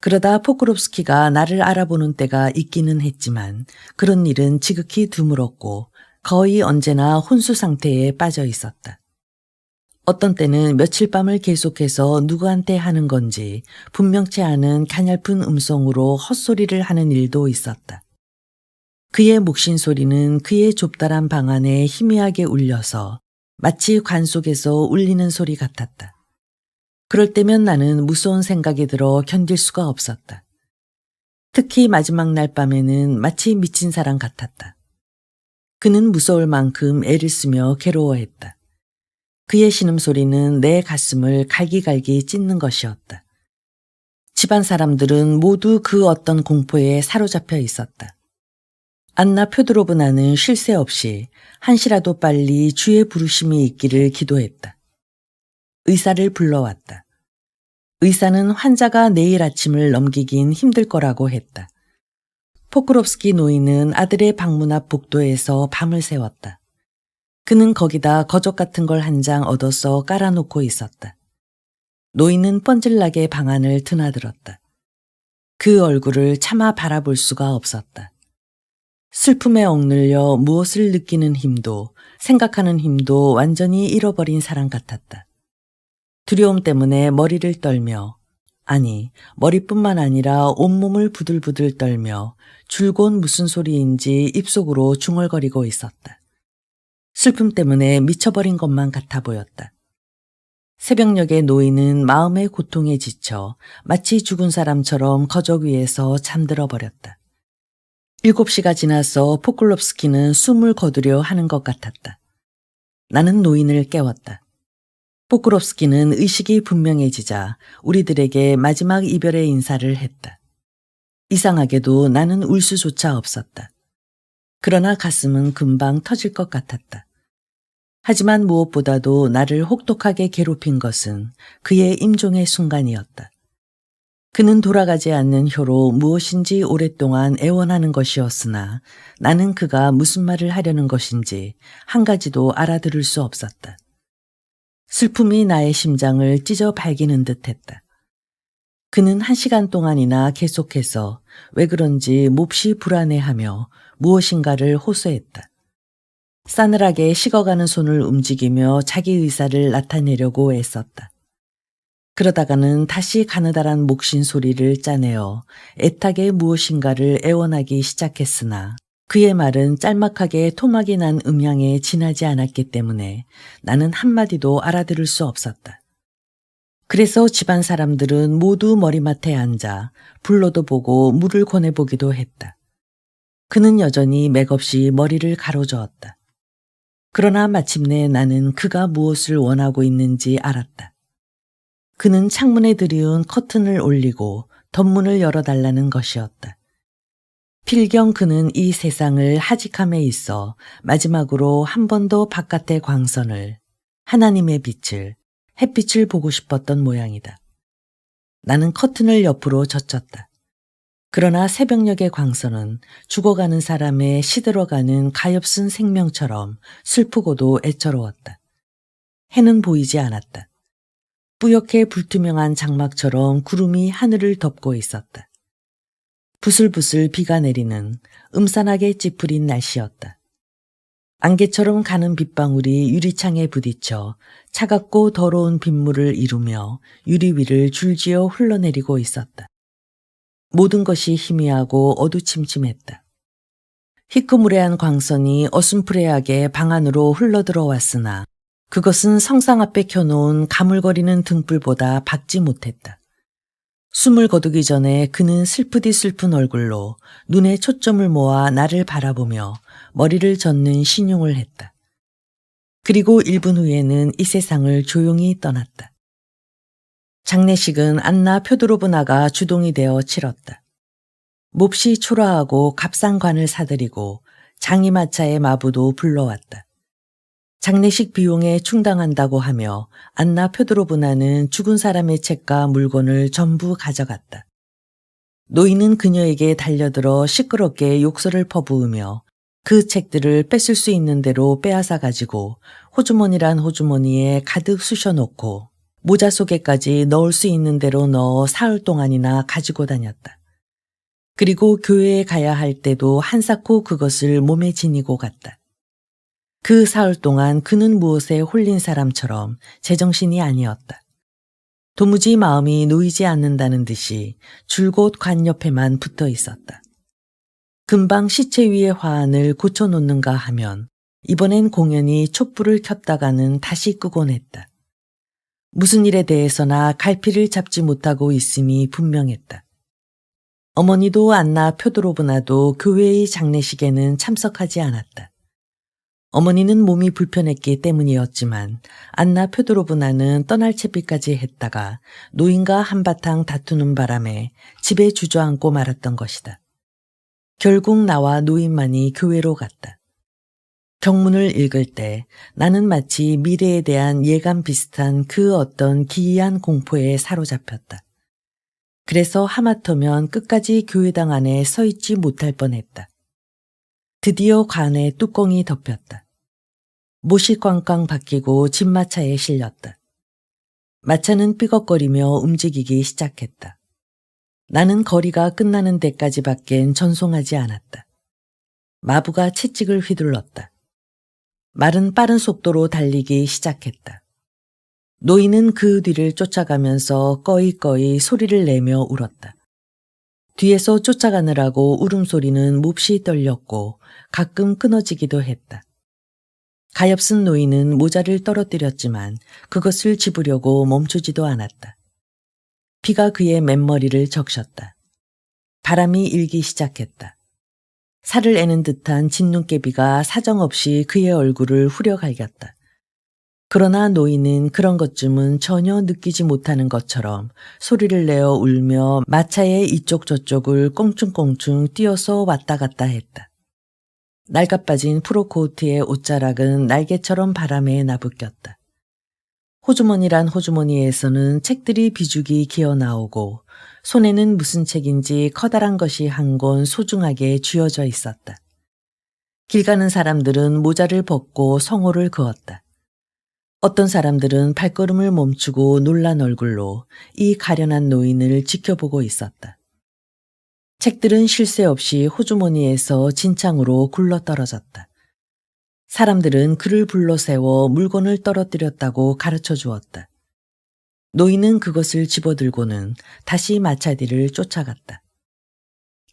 그러다 포크롭스키가 나를 알아보는 때가 있기는 했지만 그런 일은 지극히 드물었고 거의 언제나 혼수 상태에 빠져 있었다. 어떤 때는 며칠 밤을 계속해서 누구한테 하는 건지 분명치 않은 가냘픈 음성으로 헛소리를 하는 일도 있었다. 그의 묵신 소리는 그의 좁다란 방 안에 희미하게 울려서 마치 관 속에서 울리는 소리 같았다. 그럴 때면 나는 무서운 생각이 들어 견딜 수가 없었다. 특히 마지막 날 밤에는 마치 미친 사람 같았다. 그는 무서울 만큼 애를 쓰며 괴로워했다. 그의 신음소리는 내 가슴을 갈기갈기 찢는 것이었다. 집안 사람들은 모두 그 어떤 공포에 사로잡혀 있었다. 안나 표도로브나는 쉴 새 없이 한시라도 빨리 주의 부르심이 있기를 기도했다. 의사를 불러왔다. 의사는 환자가 내일 아침을 넘기긴 힘들 거라고 했다. 포크롭스키 노인은 아들의 방문 앞 복도에서 밤을 새웠다. 그는 거기다 거적 같은 걸 한 장 얻어서 깔아놓고 있었다. 노인은 뻔질나게 방 안을 드나들었다. 그 얼굴을 차마 바라볼 수가 없었다. 슬픔에 억눌려 무엇을 느끼는 힘도 생각하는 힘도 완전히 잃어버린 사람 같았다. 두려움 때문에 머리를 떨며 아니 머리뿐만 아니라 온몸을 부들부들 떨며 줄곧 무슨 소리인지 입속으로 중얼거리고 있었다. 슬픔 때문에 미쳐버린 것만 같아 보였다. 새벽녘에 노인은 마음의 고통에 지쳐 마치 죽은 사람처럼 거적 위에서 잠들어 버렸다. 7시가 지나서 포클롭스키는 숨을 거두려 하는 것 같았다. 나는 노인을 깨웠다. 포크롭스키는 의식이 분명해지자 우리들에게 마지막 이별의 인사를 했다. 이상하게도 나는 울 수조차 없었다. 그러나 가슴은 금방 터질 것 같았다. 하지만 무엇보다도 나를 혹독하게 괴롭힌 것은 그의 임종의 순간이었다. 그는 돌아가지 않는 효로 무엇인지 오랫동안 애원하는 것이었으나 나는 그가 무슨 말을 하려는 것인지 한 가지도 알아들을 수 없었다. 슬픔이 나의 심장을 찢어 발기는 듯했다. 그는 1시간 동안이나 계속해서 왜 그런지 몹시 불안해하며 무엇인가를 호소했다. 싸늘하게 식어가는 손을 움직이며 자기 의사를 나타내려고 애썼다. 그러다가는 다시 가느다란 목신 소리를 짜내어 애타게 무엇인가를 애원하기 시작했으나 그의 말은 짤막하게 토막이 난 음향에 지나지 않았기 때문에 나는 한마디도 알아들을 수 없었다. 그래서 집안 사람들은 모두 머리맡에 앉아 불러도 보고 물을 권해보기도 했다. 그는 여전히 맥없이 머리를 가로저었다. 그러나 마침내 나는 그가 무엇을 원하고 있는지 알았다. 그는 창문에 들이운 커튼을 올리고 덧문을 열어달라는 것이었다. 필경 그는 이 세상을 하직함에 있어 마지막으로 한 번 더 바깥의 광선을, 하나님의 빛을, 햇빛을 보고 싶었던 모양이다. 나는 커튼을 옆으로 젖혔다. 그러나 새벽녘의 광선은 죽어가는 사람의 시들어가는 가엾은 생명처럼 슬프고도 애처로웠다. 해는 보이지 않았다. 뿌옇게 불투명한 장막처럼 구름이 하늘을 덮고 있었다. 부슬부슬 비가 내리는 음산하게 찌푸린 날씨였다. 안개처럼 가는 빗방울이 유리창에 부딪혀 차갑고 더러운 빗물을 이루며 유리 위를 줄지어 흘러내리고 있었다. 모든 것이 희미하고 어두침침했다. 희끄무레한 광선이 어슴푸레하게 방 안으로 흘러들어왔으나 그것은 성상 앞에 켜놓은 가물거리는 등불보다 밝지 못했다. 숨을 거두기 전에 그는 슬프디 슬픈 얼굴로 눈에 초점을 모아 나를 바라보며 머리를 젓는 신용을 했다. 그리고 1분 후에는 이 세상을 조용히 떠났다. 장례식은 안나 표도로브나가 주동이 되어 치렀다. 몹시 초라하고 값싼 관을 사들이고 장이마차의 마부도 불러왔다. 장례식 비용에 충당한다고 하며 안나 표도로브나는 죽은 사람의 책과 물건을 전부 가져갔다. 노인은 그녀에게 달려들어 시끄럽게 욕설을 퍼부으며 그 책들을 뺏을 수 있는 대로 빼앗아 가지고 호주머니란 호주머니에 가득 쑤셔놓고 모자 속에까지 넣을 수 있는 대로 넣어 사흘 동안이나 가지고 다녔다. 그리고 교회에 가야 할 때도 한사코 그것을 몸에 지니고 갔다. 그 사흘 동안 그는 무엇에 홀린 사람처럼 제정신이 아니었다. 도무지 마음이 놓이지 않는다는 듯이 줄곧 관 옆에만 붙어 있었다. 금방 시체 위의 화환을 고쳐놓는가 하면 이번엔 공연히 촛불을 켰다가는 다시 끄곤 했다. 무슨 일에 대해서나 갈피를 잡지 못하고 있음이 분명했다. 어머니도 안나 표도로브나도 교회의 장례식에는 참석하지 않았다. 어머니는 몸이 불편했기 때문이었지만 안나 표도로브나는 떠날 채비까지 했다가 노인과 한바탕 다투는 바람에 집에 주저앉고 말았던 것이다. 결국 나와 노인만이 교회로 갔다. 경문을 읽을 때 나는 마치 미래에 대한 예감 비슷한 그 어떤 기이한 공포에 사로잡혔다. 그래서 하마터면 끝까지 교회당 안에 서 있지 못할 뻔했다. 드디어 관의 뚜껑이 덮였다. 못이 꽝꽝 박히고 집마차에 실렸다. 마차는 삐걱거리며 움직이기 시작했다. 나는 거리가 끝나는 데까지밖엔 전송하지 않았다. 마부가 채찍을 휘둘렀다. 말은 빠른 속도로 달리기 시작했다. 노인은 그 뒤를 쫓아가면서 꺼이꺼이 소리를 내며 울었다. 뒤에서 쫓아가느라고 울음소리는 몹시 떨렸고 가끔 끊어지기도 했다. 가엾은 노인은 모자를 떨어뜨렸지만 그것을 집으려고 멈추지도 않았다. 비가 그의 맨머리를 적셨다. 바람이 일기 시작했다. 살을 애는 듯한 진눈깨비가 사정없이 그의 얼굴을 후려갈겼다. 그러나 노인은 그런 것쯤은 전혀 느끼지 못하는 것처럼 소리를 내어 울며 마차의 이쪽 저쪽을 꽁충꽁충 뛰어서 왔다 갔다 했다. 낡아빠진 프로코트의 옷자락은 날개처럼 바람에 나부꼈다. 호주머니란 호주머니에서는 책들이 비죽이 기어나오고 손에는 무슨 책인지 커다란 것이 한 권 소중하게 쥐어져 있었다. 길 가는 사람들은 모자를 벗고 성호를 그었다. 어떤 사람들은 발걸음을 멈추고 놀란 얼굴로 이 가련한 노인을 지켜보고 있었다. 책들은 쉴 새 없이 호주머니에서 진창으로 굴러떨어졌다. 사람들은 그를 불러세워 물건을 떨어뜨렸다고 가르쳐 주었다. 노인은 그것을 집어들고는 다시 마차 뒤를 쫓아갔다.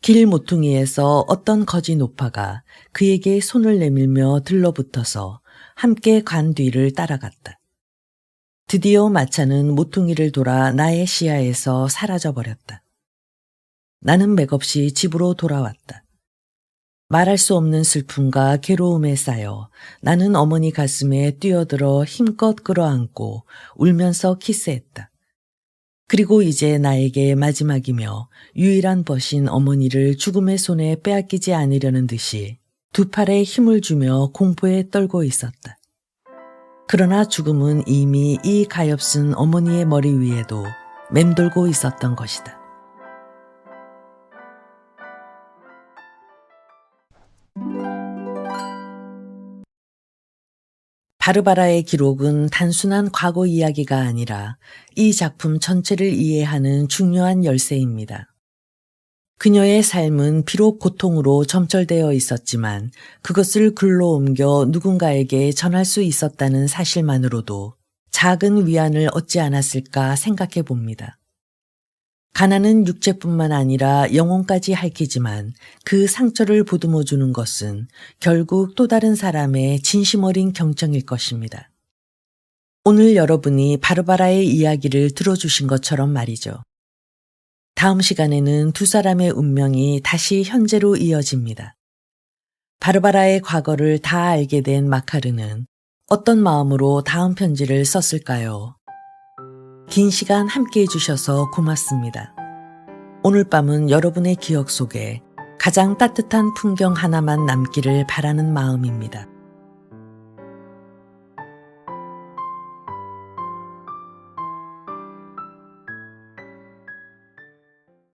길 모퉁이에서 어떤 거지 노파가 그에게 손을 내밀며 들러붙어서 함께 관 뒤를 따라갔다. 드디어 마차는 모퉁이를 돌아 나의 시야에서 사라져버렸다. 나는 맥없이 집으로 돌아왔다. 말할 수 없는 슬픔과 괴로움에 쌓여 나는 어머니 가슴에 뛰어들어 힘껏 끌어안고 울면서 키스했다. 그리고 이제 나에게 마지막이며 유일한 벗인 어머니를 죽음의 손에 빼앗기지 않으려는 듯이 두 팔에 힘을 주며 공포에 떨고 있었다. 그러나 죽음은 이미 이 가엾은 어머니의 머리 위에도 맴돌고 있었던 것이다. 바르바라의 기록은 단순한 과거 이야기가 아니라 이 작품 전체를 이해하는 중요한 열쇠입니다. 그녀의 삶은 비록 고통으로 점철되어 있었지만 그것을 글로 옮겨 누군가에게 전할 수 있었다는 사실만으로도 작은 위안을 얻지 않았을까 생각해 봅니다. 가난은 육체뿐만 아니라 영혼까지 핥히지만 그 상처를 보듬어 주는 것은 결국 또 다른 사람의 진심 어린 경청일 것입니다. 오늘 여러분이 바르바라의 이야기를 들어주신 것처럼 말이죠. 다음 시간에는 두 사람의 운명이 다시 현재로 이어집니다. 바르바라의 과거를 다 알게 된 마카르는 어떤 마음으로 다음 편지를 썼을까요? 긴 시간 함께 해주셔서 고맙습니다. 오늘 밤은 여러분의 기억 속에 가장 따뜻한 풍경 하나만 남기를 바라는 마음입니다.